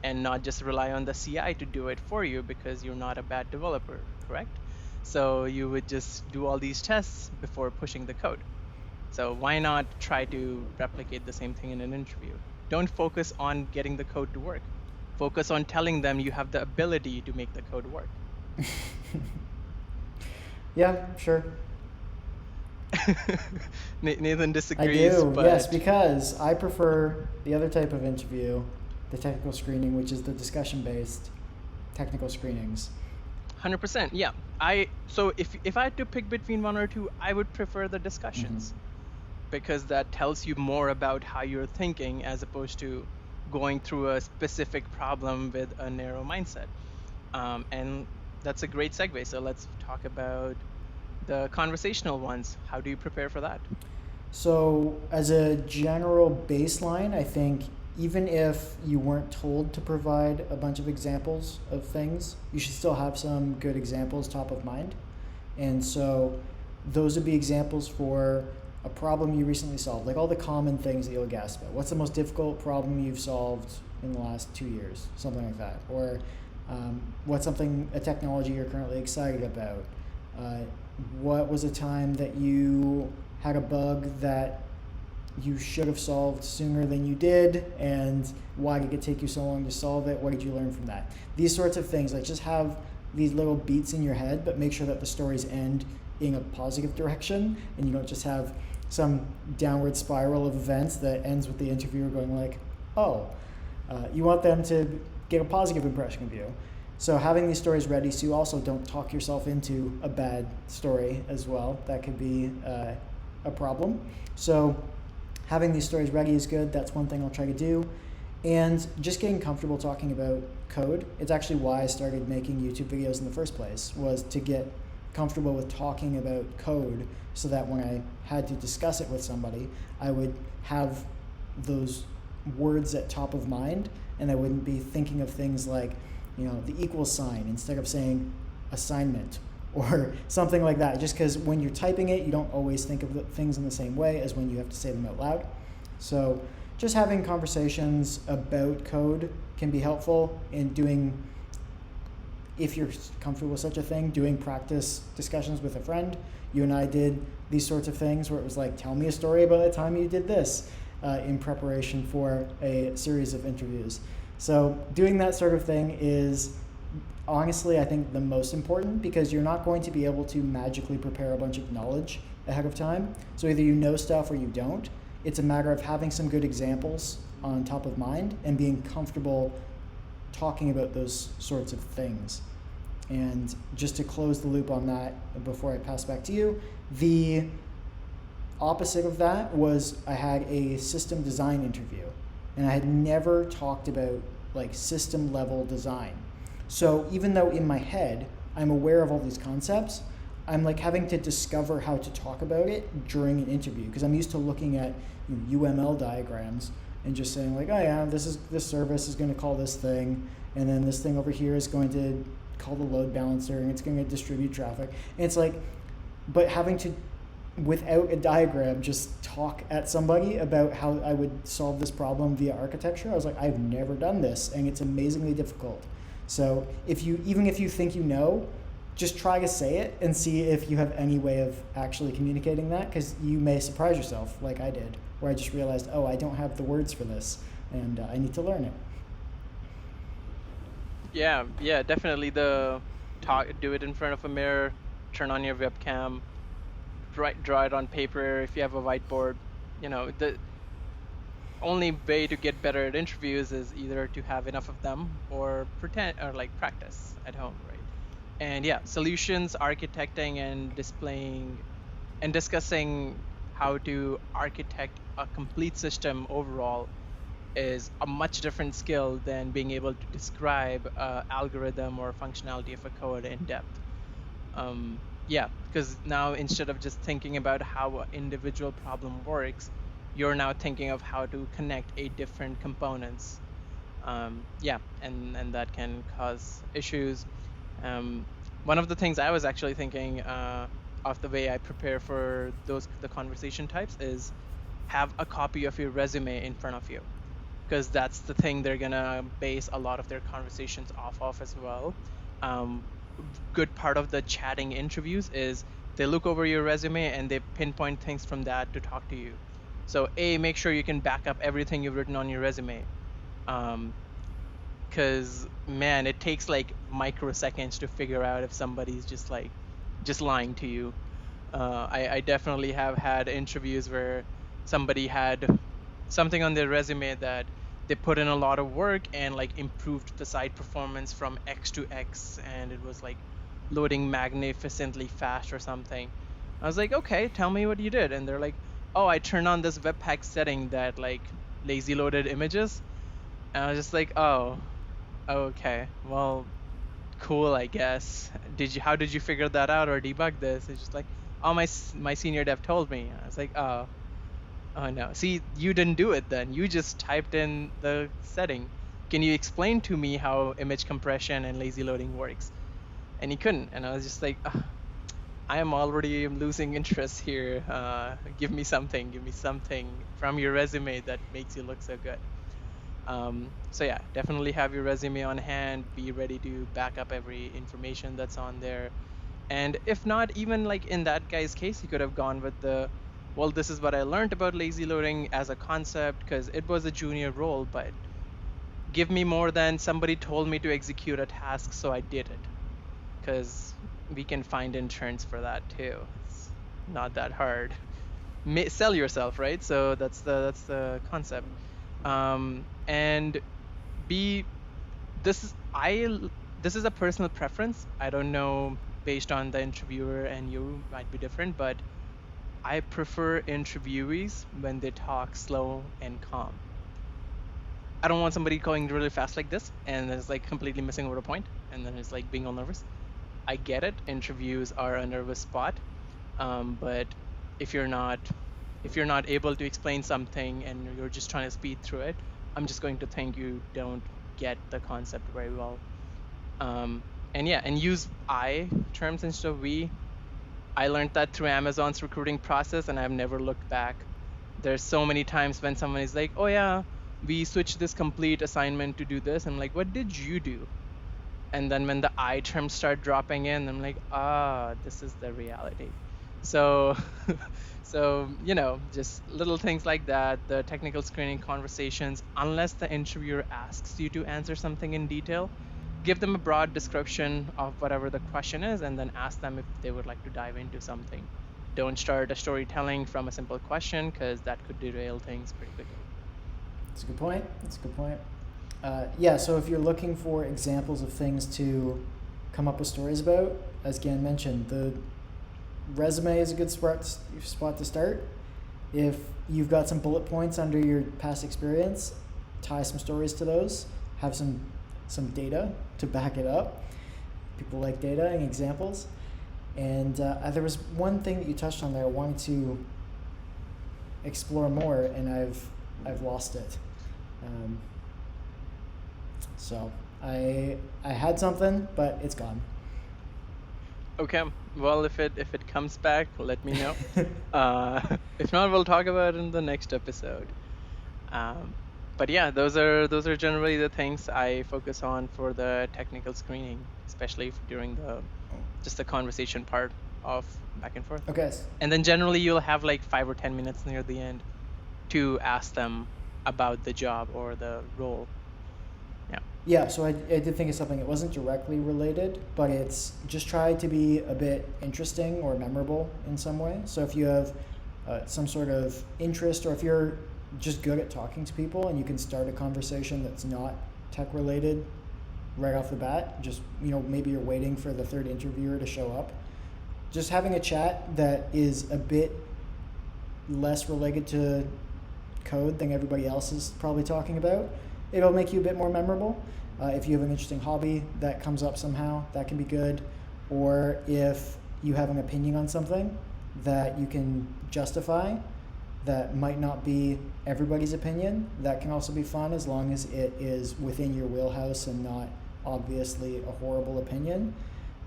and not just rely on the CI to do it for you because you're not a bad developer, correct? So you would just do all these tests before pushing the code. So why not try to replicate the same thing in an interview? Don't focus on getting the code to work. Focus on telling them you have the ability to make the code work. Yeah, sure. Nathan disagrees. I do, but... yes, because I prefer the other type of interview, the technical screening, which is the discussion-based technical screenings. 100%, yeah. So if I had to pick between one or two, I would prefer the discussions, because that tells you more about how you're thinking as opposed to going through a specific problem with a narrow mindset. And that's a great segue. So let's talk about the conversational ones. How do you prepare for that? So as a general baseline, I think even if you weren't told to provide a bunch of examples of things, you should still have some good examples top of mind. And so those would be examples for a problem you recently solved, like all the common things that you'll guess about. What's the most difficult problem you've solved in the last 2 years? Something like that. Or what's a technology you're currently excited about? What was a time that you had a bug that you should have solved sooner than you did, and why did it take you so long to solve it? What did you learn from that? These sorts of things, like just have these little beats in your head, but make sure that the stories end in a positive direction, and you don't just have some downward spiral of events that ends with the interviewer going like, oh, you want them to get a positive impression of you. So having these stories ready so you also don't talk yourself into a bad story as well. That could be a problem. So having these stories ready is good. That's one thing I'll try to do. And just getting comfortable talking about code. It's actually why I started making YouTube videos in the first place, was to get comfortable with talking about code so that when I had to discuss it with somebody, I would have those words at top of mind and I wouldn't be thinking of things like, the equal sign instead of saying assignment or something like that, just because when you're typing it, you don't always think of the things in the same way as when you have to say them out loud. So just having conversations about code can be helpful in doing, if you're comfortable with such a thing, doing practice discussions with a friend. You and I did these sorts of things where it was like, tell me a story about a time you did this in preparation for a series of interviews. So doing that sort of thing is honestly, I think, the most important, because you're not going to be able to magically prepare a bunch of knowledge ahead of time. So either you know stuff or you don't. It's a matter of having some good examples on top of mind and being comfortable talking about those sorts of things. And just to close the loop on that before I pass back to you, the opposite of that was I had a system design interview, and I had never talked about like system level design. So even though in my head I'm aware of all these concepts, I'm like having to discover how to talk about it during an interview, because I'm used to looking at UML diagrams and just saying like, oh yeah, this service is going to call this thing, and then this thing over here is going to call the load balancer, and it's going to distribute traffic. And it's like, but having to, without a diagram, just talk at somebody about how I would solve this problem via architecture. I was like, I've never done this, and it's amazingly difficult. So even if you think you know, just try to say it and see if you have any way of actually communicating that, because you may surprise yourself like I did, where I just realized, oh, I don't have the words for this, and I need to learn it. Yeah, definitely. Do it in front of a mirror, turn on your webcam, draw it on paper if you have a whiteboard. The only way to get better at interviews is either to have enough of them or pretend or like practice at home, right? And yeah, solutions architecting and displaying and discussing how to architect a complete system overall is a much different skill than being able to describe algorithm or functionality of a code in depth. Yeah, because now instead of just thinking about how an individual problem works, you're now thinking of how to connect 8 different components. Yeah, and that can cause issues. One of the things I was actually thinking of the way I prepare for the conversation types is have a copy of your resume in front of you, because that's the thing they're gonna base a lot of their conversations off of as well. Good part of the chatting interviews is they look over your resume and they pinpoint things from that to talk to you. So make sure you can back up everything you've written on your resume. Because man, it takes like microseconds to figure out if somebody's just lying to you. I definitely have had interviews where somebody had something on their resume that they put in a lot of work and like improved the site performance from X to X, and it was like loading magnificently fast or something. I was like, okay, tell me what you did. And they're like, oh, I turned on this Webpack setting that like lazy loaded images. And I was just like, oh, okay, well, cool, I guess. How did you figure that out or debug this? It's just like, oh, my senior dev told me. I was like, oh no. See, you didn't do it then. You just typed in the setting. Can you explain to me how image compression and lazy loading works? And he couldn't. And I was just like, I am already losing interest here. Give me something from your resume that makes you look so good. So yeah, definitely have your resume on hand. Be ready to back up every information that's on there. And if not, even like in that guy's case, he could have gone with well, this is what I learned about lazy loading as a concept, because it was a junior role, but give me more than somebody told me to execute a task, so I did it. Because we can find interns for that too. It's not that hard. Sell yourself, right? So that's the concept. And this is a personal preference. I don't know, based on the interviewer and you might be different, but I prefer interviewees when they talk slow and calm. I don't want somebody going really fast like this and it's like completely missing over the point and then it's like being all nervous. I get it. Interviews are a nervous spot. But if you're not able to explain something and you're just trying to speed through it, I'm just going to think you don't get the concept very well. And yeah, and use I terms instead of we. I learned that through Amazon's recruiting process, and I've never looked back. There's so many times when someone is like, "Oh yeah, we switched this complete assignment to do this." I'm like, "What did you do?" And then when the I terms start dropping in, I'm like, this is the reality. So so just little things like that, the technical screening conversations, unless the interviewer asks you to answer something in detail, give them a broad description of whatever the question is, and then ask them if they would like to dive into something. Don't start a storytelling from a simple question, because that could derail things pretty quickly. That's a good point. Yeah, so if you're looking for examples of things to come up with stories about, as Gan mentioned, the resume is a good spot to start. If you've got some bullet points under your past experience, tie some stories to those, have some data to back it up. People like data and examples. And there was one thing that you touched on there I wanted to explore more, and I've lost it. So I had something, but it's gone. Okay. Well, if it comes back, let me know. If not, we'll talk about it in the next episode. But yeah, those are generally the things I focus on for the technical screening, especially during just the conversation part of back and forth. Okay. And then generally you'll have like 5 or 10 minutes near the end to ask them about the job or the role. Yeah, so I did think of something. It wasn't directly related, but it's just try to be a bit interesting or memorable in some way. So if you have some sort of interest, or if you're just good at talking to people and you can start a conversation that's not tech related right off the bat, just maybe you're waiting for the third interviewer to show up, just having a chat that is a bit less related to code than everybody else is probably talking about, it'll make you a bit more memorable. If you have an interesting hobby that comes up somehow, that can be good. Or if you have an opinion on something that you can justify that might not be everybody's opinion, that can also be fun, as long as it is within your wheelhouse and not obviously a horrible opinion.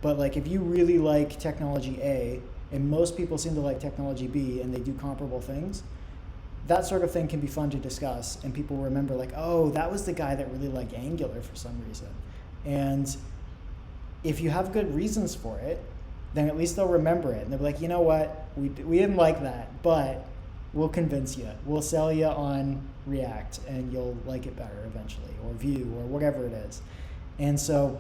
But like, if you really like technology A and most people seem to like technology B and they do comparable things, that sort of thing can be fun to discuss, and people remember like, oh, that was the guy that really liked Angular for some reason. And if you have good reasons for it, then at least they'll remember it, and they'll be like, you know what, we didn't like that, but we'll convince you. We'll sell you on React, and you'll like it better eventually, or Vue, or whatever it is. And so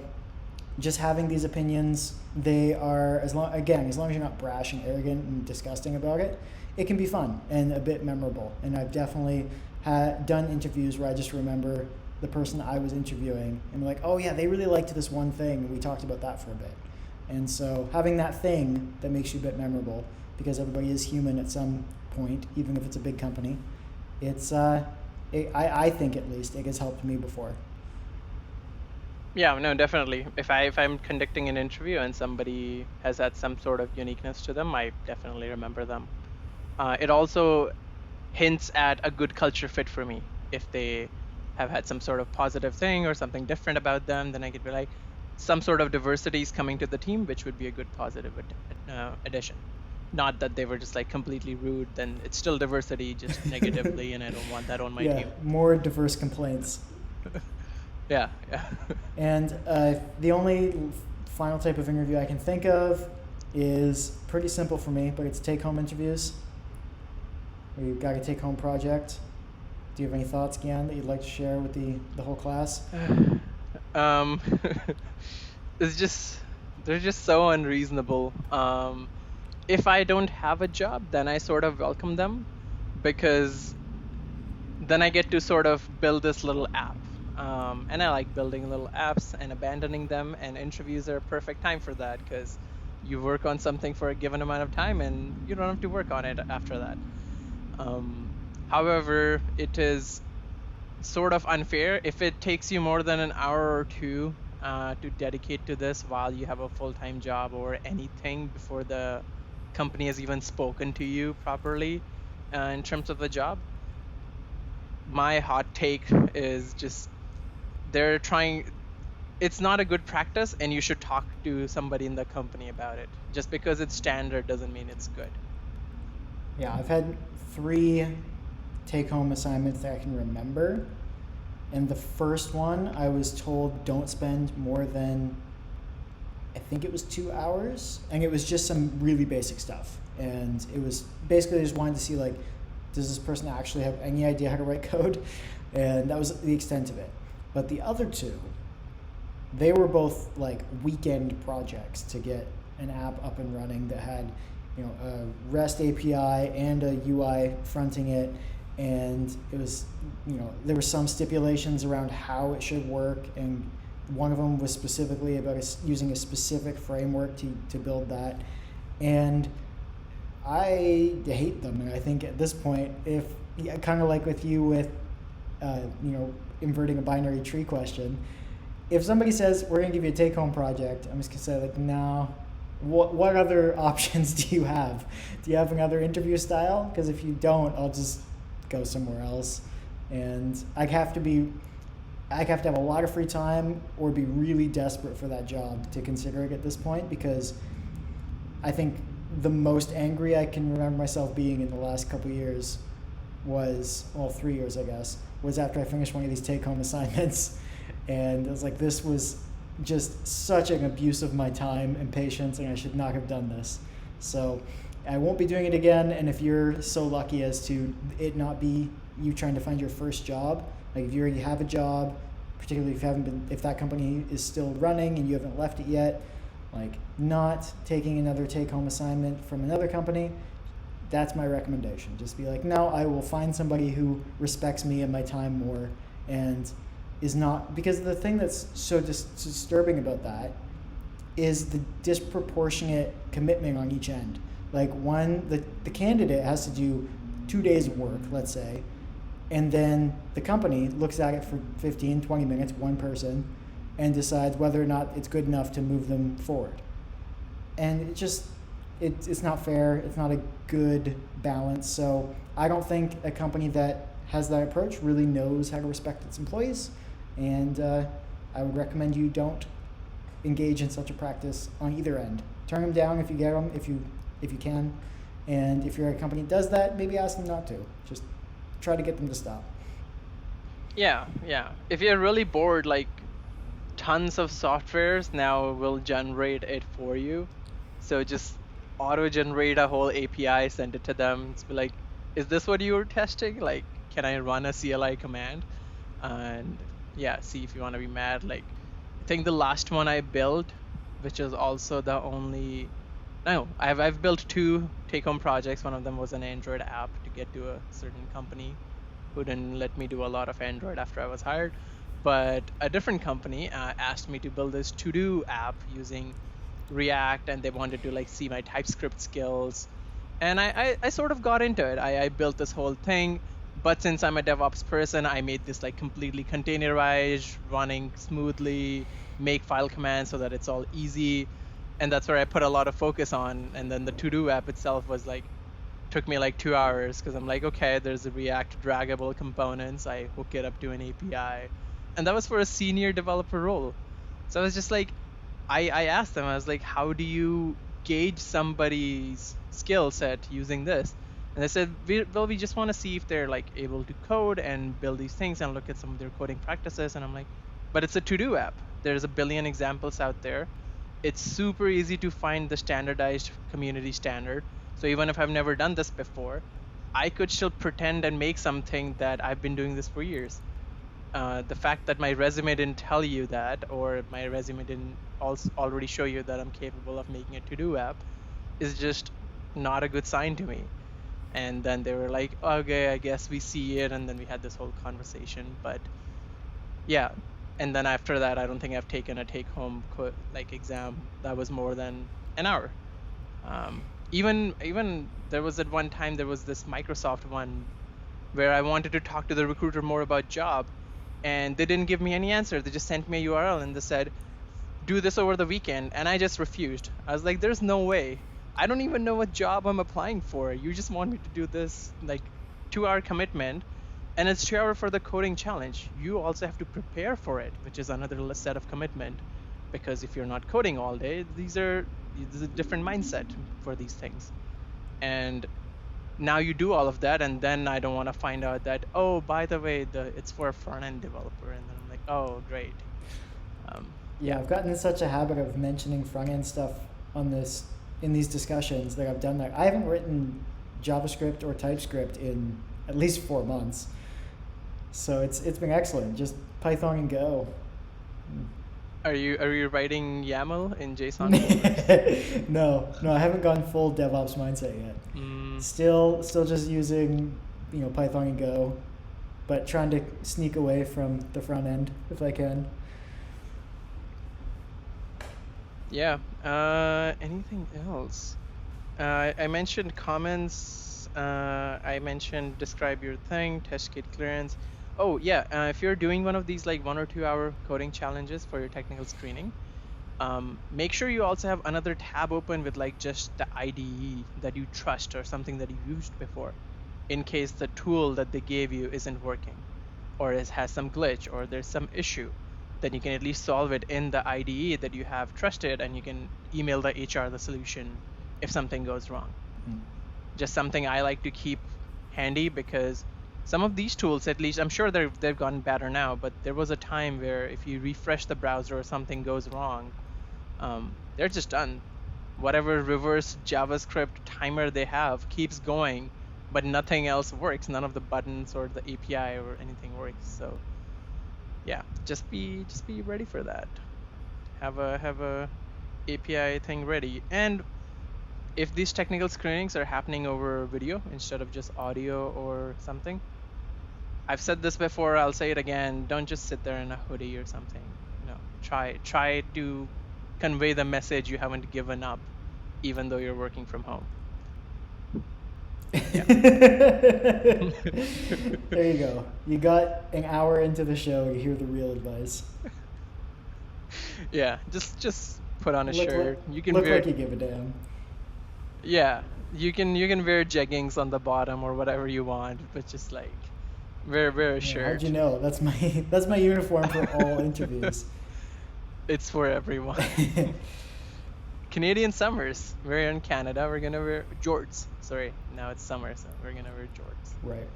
just having these opinions, they are, as long as you're not brash and arrogant and disgusting about it, it can be fun and a bit memorable. And I've definitely done interviews where I just remember the person I was interviewing and be like, oh yeah, they really liked this one thing, and we talked about that for a bit. And so having that thing that makes you a bit memorable, because everybody is human at some point, even if it's a big company, it's I think at least it has helped me before. Yeah, no, definitely. If I'm conducting an interview and somebody has had some sort of uniqueness to them, I definitely remember them. It also hints at a good culture fit for me. If they have had some sort of positive thing or something different about them, then I could be like, some sort of diversity is coming to the team, which would be a good positive addition. Not that they were just like completely rude, then it's still diversity, just negatively, and I don't want that on my team. More diverse complaints. Yeah. And the only final type of interview I can think of is pretty simple for me, but it's take-home interviews. We've got a take-home project. Do you have any thoughts, Gian, that you'd like to share with the whole class? They're just so unreasonable. If I don't have a job, then I sort of welcome them, because then I get to sort of build this little app. And I like building little apps and abandoning them, and interviews are a perfect time for that, because you work on something for a given amount of time and you don't have to work on it after that. However, it is sort of unfair if it takes you more than an hour or two to dedicate to this while you have a full-time job or anything before the company has even spoken to you properly in terms of the job. my hot take is just they're trying. It's not a good practice, and you should talk to somebody in the company about it. Just because it's standard doesn't mean it's good. Yeah, I've had 3 take-home assignments that I can remember. And the first one, I was told don't spend more than, I think it was 2 hours. And it was just some really basic stuff. And it was basically, I just wanted to see, like, does this person actually have any idea how to write code? And that was the extent of it. But the other 2, they were both like weekend projects to get an app up and running that had, a REST API and a UI fronting it. And it was, there were some stipulations around how it should work. And one of them was specifically about using a specific framework to build that. And I hate them. And I think at this point, if kind of like with you with, inverting a binary tree question, if somebody says, we're going to give you a take-home project, I'm just going to say, like, no. What other options do you have? Do you have another interview style? Because if you don't, I'll just go somewhere else. And I have to have a lot of free time or be really desperate for that job to consider it at this point, because I think the most angry I can remember myself being in the last couple of years was, 3 years, I guess, was after I finished one of these take-home assignments. And I was like, this was just such an abuse of my time and patience, and I should not have done this. So I won't be doing it again. And if you're so lucky as to it not be you trying to find your first job, like if you already have a job, particularly if that company is still running and you haven't left it yet, like not taking another take-home assignment from another company, that's my recommendation. Just be like, no, I will find somebody who respects me and my time more, and is not, because the thing that's so disturbing about that is the disproportionate commitment on each end. Like the candidate has to do 2 days of work, let's say, and then the company looks at it for 15, 20 minutes, one person, and decides whether or not it's good enough to move them forward. And it's not fair. It's not a good balance. So I don't think a company that has that approach really knows how to respect its employees. And I would recommend you don't engage in such a practice on either end. Turn them down if you get them, if you can. And if you're a company that does that, maybe ask them not to. Just try to get them to stop. Yeah. If you're really bored, like tons of softwares now will generate it for you. So just auto-generate a whole API, send it to them. It's like, is this what you were testing? Like, can I run a CLI command? And yeah, see if you want to be mad. Like, I think the last one I built, which is also the only, no, I've built 2 take-home projects. One of them was an Android app to get to a certain company who didn't let me do a lot of Android after I was hired. But a different company asked me to build this to-do app using React, and they wanted to like see my TypeScript skills. And I sort of got into it. I built this whole thing. But since I'm a DevOps person, I made this like completely containerized, running smoothly, make file commands so that it's all easy. And that's where I put a lot of focus on. And then the to-do app itself was like, took me like 2 hours, because I'm like, okay, there's a React draggable components. I hook it up to an API. And that was for a senior developer role. So I was just like, I asked them, I was like, how do you gauge somebody's skill set using this? And they said, we just want to see if they're like able to code and build these things and look at some of their coding practices. And I'm like, but it's a to-do app. There's a billion examples out there. It's super easy to find the standardized community standard. So even if I've never done this before, I could still pretend and make something that I've been doing this for years. The fact that my resume didn't tell you that, or my resume didn't already show you that I'm capable of making a to-do app, is just not a good sign to me. And then they were like, okay, I guess we see it. And then we had this whole conversation. But yeah. And then after that, I don't think I've taken a take-home exam that was more than an hour. Even there was at one time, there was this Microsoft one where I wanted to talk to the recruiter more about job. And they didn't give me any answer. They just sent me a URL and they said, do this over the weekend. And I just refused. I was like, there's no way. I don't even know what job I'm applying for. You just want me to do this like 2-hour commitment And it's 2 hours for the coding challenge. You also have to prepare for it, which is another set of commitment. Because if you're not coding all day, this is a different mindset for these things. And now you do all of that, and then I don't want to find out that, oh, by the way, it's for a front-end developer, and then I'm like, oh, great. Yeah, I've gotten in such a habit of mentioning front-end stuff in these discussions that I've done that. I haven't written JavaScript or TypeScript in at least 4 months. So it's been excellent. Just Python and Go. Are you writing YAML in JSON folders? No, I haven't gone full DevOps mindset yet. Still just using Python and Go, but trying to sneak away from the front end if I can. Yeah. Anything else? I mentioned comments. I mentioned describe your thing, test kit clearance. Oh yeah. If you're doing one of these like 1 or 2 hour coding challenges for your technical screening, make sure you also have another tab open with like just the IDE that you trust or something that you used before, in case the tool that they gave you isn't working, or it has some glitch, or there's some issue. Then you can at least solve it in the IDE that you have trusted, and you can email the HR the solution if something goes wrong. Just something I like to keep handy, because some of these tools, at least I'm sure they've gotten better now, but there was a time where if you refresh the browser or something goes wrong, they're just done. Whatever reverse JavaScript timer they have keeps going, but nothing else works. None of the buttons or the API or anything works. So yeah, just be ready for that. Have a API thing ready. And if these technical screenings are happening over video instead of just audio or something, I've said this before, I'll say it again, don't just sit there in a hoodie or something. Try to convey the message you haven't given up, even though you're working from home. Yeah. There you go. You got an hour into the show to hear the real advice. Yeah, just put on a shirt. You can look wear, like you give a damn. Yeah, you can wear jeggings on the bottom or whatever you want, but just like wear a shirt. How'd you know? That's my uniform for all interviews. It's for everyone. Canadian summers. We're in Canada. We're gonna wear jorts. Sorry, now it's summer, so we're gonna wear jorts. Right.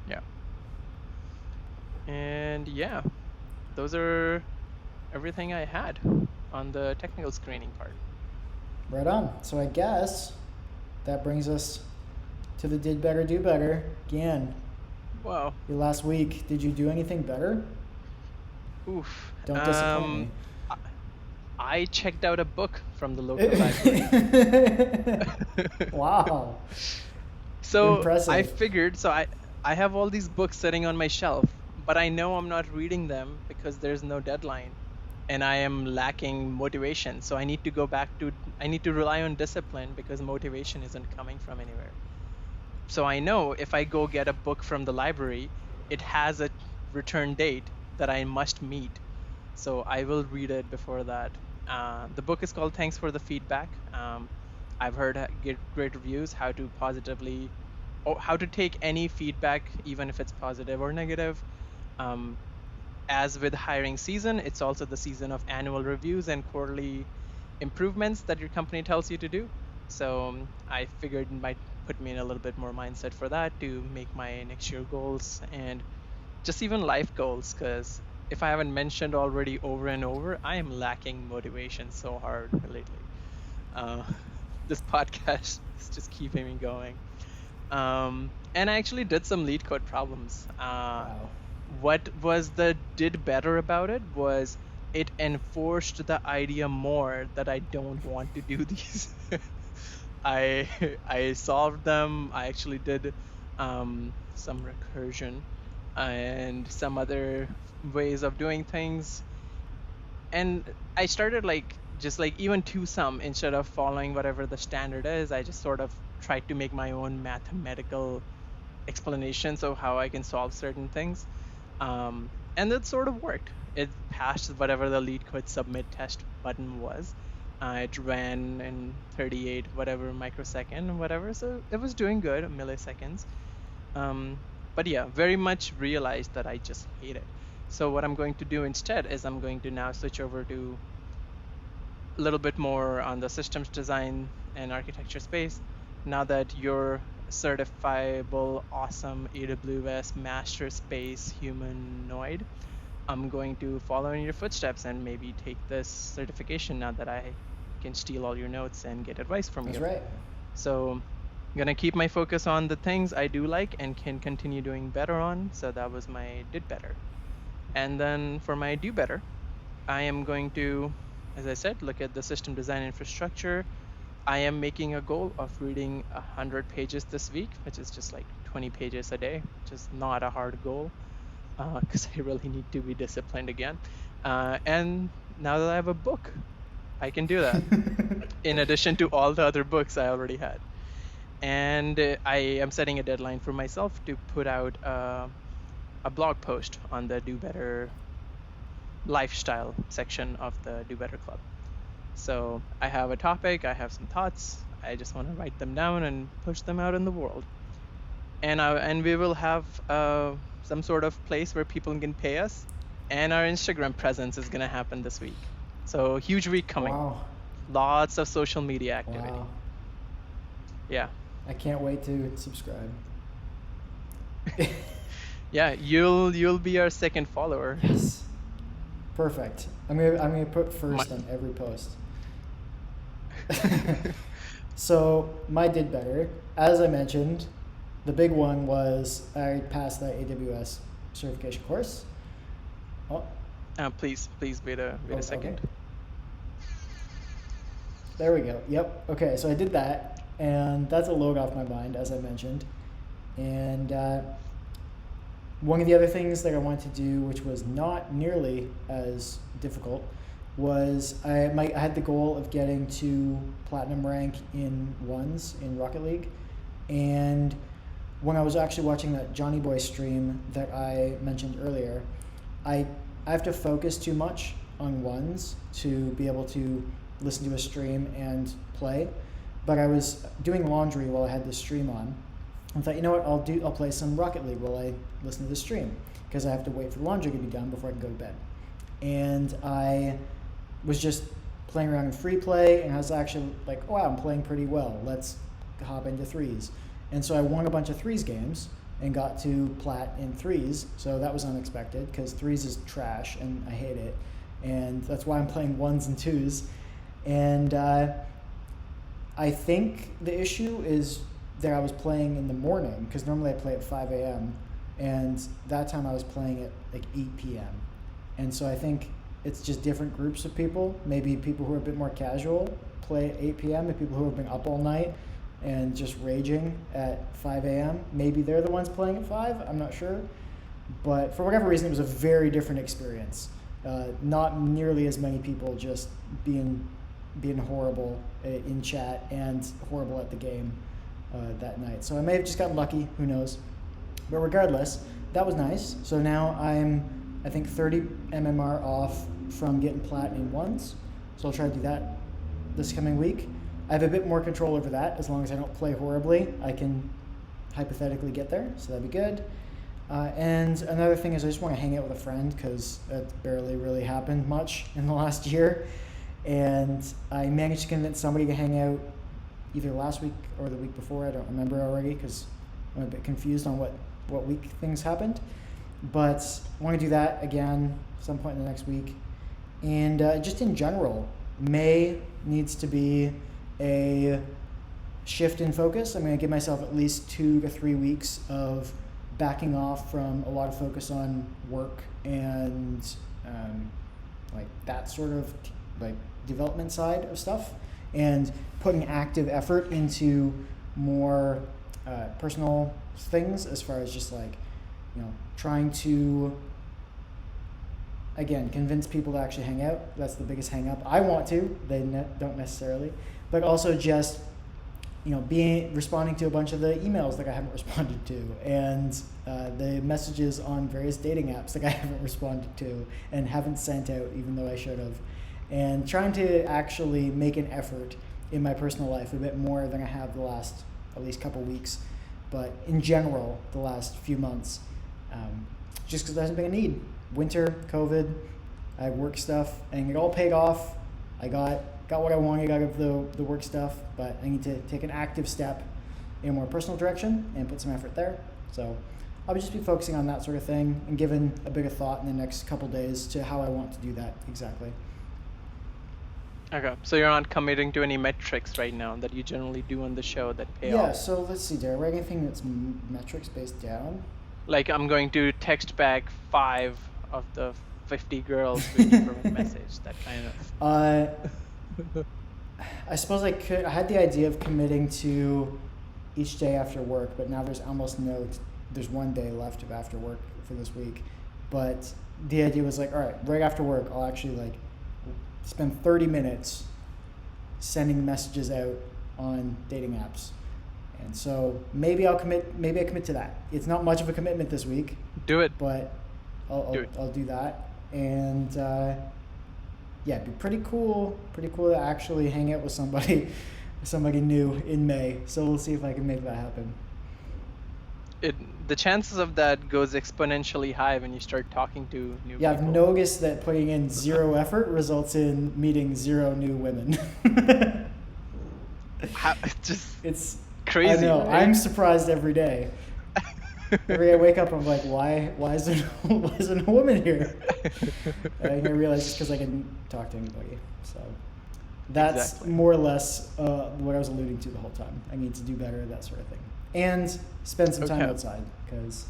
Yeah. And yeah, those are everything I had on the technical screening part. Right on. So I guess that brings us to the did better, do better. Gian. Wow. Your last week, did you do anything better? Oof. Don't disappoint me. I checked out a book from the local library. Wow. So impressive. I figured, I have all these books sitting on my shelf, but I know I'm not reading them because there's no deadline, and I am lacking motivation. So I need to rely on discipline because motivation isn't coming from anywhere. So I know if I go get a book from the library, it has a return date that I must meet. So I will read it before that. The book is called Thanks for the Feedback. I've heard great reviews, how to take any feedback, even if it's positive or negative. As with hiring season, it's also the season of annual reviews and quarterly improvements that your company tells you to do. So I figured it might put me in a little bit more mindset for that, to make my next year goals and just even life goals, because if I haven't mentioned already over and over, I am lacking motivation so hard lately. This podcast is just keeping me going. And I actually did some lead code problems. Wow. What was the did better about it was it enforced the idea more that I don't want to do these. I solved them. I actually did some recursion and some other ways of doing things, and I started just even to sum instead of following whatever the standard is. I just sort of tried to make my own mathematical explanations of how I can solve certain things, and it sort of worked. It passed whatever the lead code submit test button was. It ran in 38 whatever microsecond whatever, so it was doing good, milliseconds. But yeah, very much realized that I just hate it. So what I'm going to do instead is I'm going to now switch over to a little bit more on the systems design and architecture space. Now that you're certifiable, awesome AWS master space humanoid, I'm going to follow in your footsteps and maybe take this certification now that I can steal all your notes and get advice from you. That's right. So I'm gonna keep my focus on the things I do like and can continue doing better on. So that was my did better. And then for my do better, I am going to, as I said, look at the system design infrastructure. I am making a goal of reading 100 pages this week, which is just like 20 pages a day, which is not a hard goal because I really need to be disciplined again. And now that I have a book, I can do that in addition to all the other books I already had. And I am setting a deadline for myself to put out a blog post on the Do Better lifestyle section of the Do Better Club. So I have a topic, I have some thoughts, I just want to write them down and push them out in the world. And we will have some sort of place where people can pay us, and our Instagram presence is going to happen this week. So huge week coming. Wow. Lots of social media activity. Wow. Yeah. I can't wait to subscribe. Yeah, you'll be our second follower. Yes. Perfect. I'm gonna put first on every post. So my did better. As I mentioned, the big one was I passed that AWS certification course. Oh. Please wait a second. Okay. There we go. Yep. Okay, so I did that, and that's a load off my mind, as I mentioned. And one of the other things that I wanted to do, which was not nearly as difficult, was I had the goal of getting to platinum rank in ones in Rocket League. And when I was actually watching that Johnny Boy stream that I mentioned earlier, I have to focus too much on ones to be able to listen to a stream and play. But I was doing laundry while I had the stream on. I thought, you know what, I'll play some Rocket League while I listen to the stream, because I have to wait for the laundry to be done before I can go to bed. And I was just playing around in free play, and I was actually like, oh, wow, I'm playing pretty well. Let's hop into threes. And so I won a bunch of threes games and got to plat in threes. So that was unexpected, because threes is trash and I hate it. And that's why I'm playing ones and twos. And I think the issue is that I was playing in the morning, because normally I play at 5 a.m. and that time I was playing at like 8 p.m. And so I think it's just different groups of people. Maybe people who are a bit more casual play at 8 p.m. and people who have been up all night and just raging at 5 a.m. Maybe they're the ones playing at 5. I'm not sure. But for whatever reason, it was a very different experience. Not nearly as many people just being horrible in chat and horrible at the game that night. So I may have just gotten lucky, who knows. But regardless, that was nice. So now I'm, I think, 30 MMR off from getting plat in ones. So I'll try to do that this coming week. I have a bit more control over that. As long as I don't play horribly, I can hypothetically get there, so that'd be good. And another thing is I just want to hang out with a friend, because that barely really happened much in the last year. And I managed to convince somebody to hang out either last week or the week before. I don't remember already, because I'm a bit confused on what week things happened. But I want to do that again some point in the next week. And just in general, May needs to be a shift in focus. I'm going to give myself at least 2 to 3 weeks of backing off from a lot of focus on work and like that sort of like development side of stuff, and putting active effort into more personal things, as far as just like, you know, trying to, again, convince people to actually hang out. That's the biggest hang up. I want to, they don't necessarily, but also just, you know, responding to a bunch of the emails that I haven't responded to, and the messages on various dating apps that I haven't responded to and haven't sent out, even though I should have, and trying to actually make an effort in my personal life a bit more than I have the last at least couple weeks, but in general, the last few months, just because there hasn't been a need. Winter, COVID, I had work stuff, and it all paid off. I got what I wanted out of the work stuff, but I need to take an active step in a more personal direction and put some effort there. So I'll just be focusing on that sort of thing and giving a bit of thought in the next couple days to how I want to do that exactly. Okay, so you're not committing to any metrics right now that you generally do on the show that pay off? Yeah, so let's see, do I write anything that's metrics based down? Like, I'm going to text back 5 of the 50 girls waiting for my message, that kind of. I suppose I could. I had the idea of committing to each day after work, but now there's almost there's one day left of after work for this week. But the idea was like, all right after work, I'll actually like spend 30 minutes sending messages out on dating apps. And so maybe I commit to that. It's not much of a commitment this week. Do it. But I'll do that. And yeah, it'd be pretty cool to actually hang out with somebody new in May. So we'll see if I can make that happen. The chances of that goes exponentially high when you start talking to new people. Yeah, I've noticed that putting in zero effort results in meeting 0 new women. It's crazy. I know. Right? I'm surprised every day. Every day I wake up, I'm like, why is there no woman here? And I realize it's because I can talk to anybody. So that's exactly. More or less what I was alluding to the whole time. I need to do better at that sort of thing. And spend some time outside, because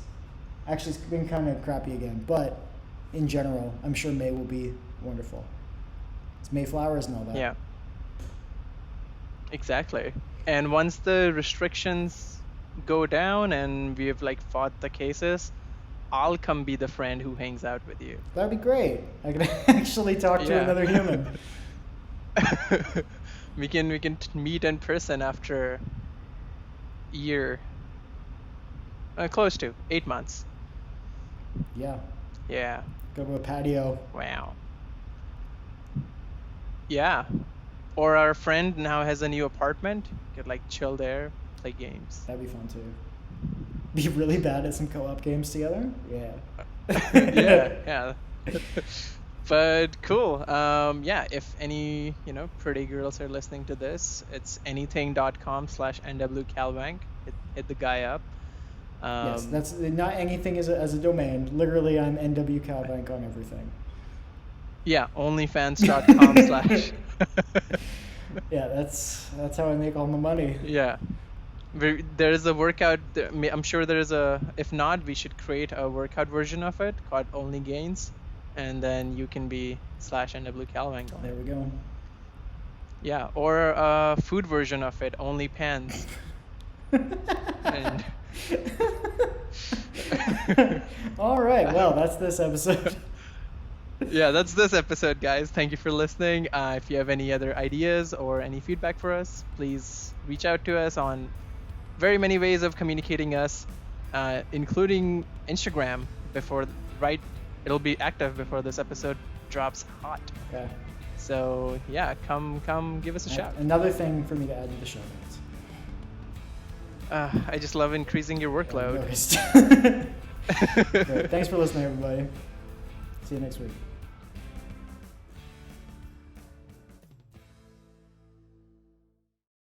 actually it's been kind of crappy again. But in general, I'm sure May will be wonderful. It's Mayflowers and all that. Yeah. Exactly. And once the restrictions go down and we have like fought the cases, I'll come be the friend who hangs out with you. That'd be great. I can actually talk to another human. we can meet in person after year, close to 8 months. Yeah. Yeah. Go to a patio. Wow. Yeah. Or our friend now has a new apartment. Could like chill there, play games. That'd be fun too. Be really bad at some co-op games together. Yeah. yeah. But cool. Yeah, if any, pretty girls are listening to this, it's anything.com/nwcalbank. Hit the guy up. Yes, that's not anything as a domain. Literally, I'm nwcalbank on everything. Yeah, onlyfans.com/ Yeah, that's how I make all my money. Yeah. There is a workout. I'm sure there is a. If not, we should create a workout version of it called Only Gains, and then you can be /NWCalbank. There we go. Yeah, or a food version of it, Only Pans. And all right. Well, that's this episode. Yeah, that's this episode, guys. Thank you for listening. If you have any other ideas or any feedback for us, please reach out to us on very many ways of communicating us, including Instagram. It'll be active before this episode drops hot. Okay. So yeah, come give us a shout. Another thing for me to add to the show notes. I just love increasing your workload. Great. Thanks for listening, everybody. See you next week.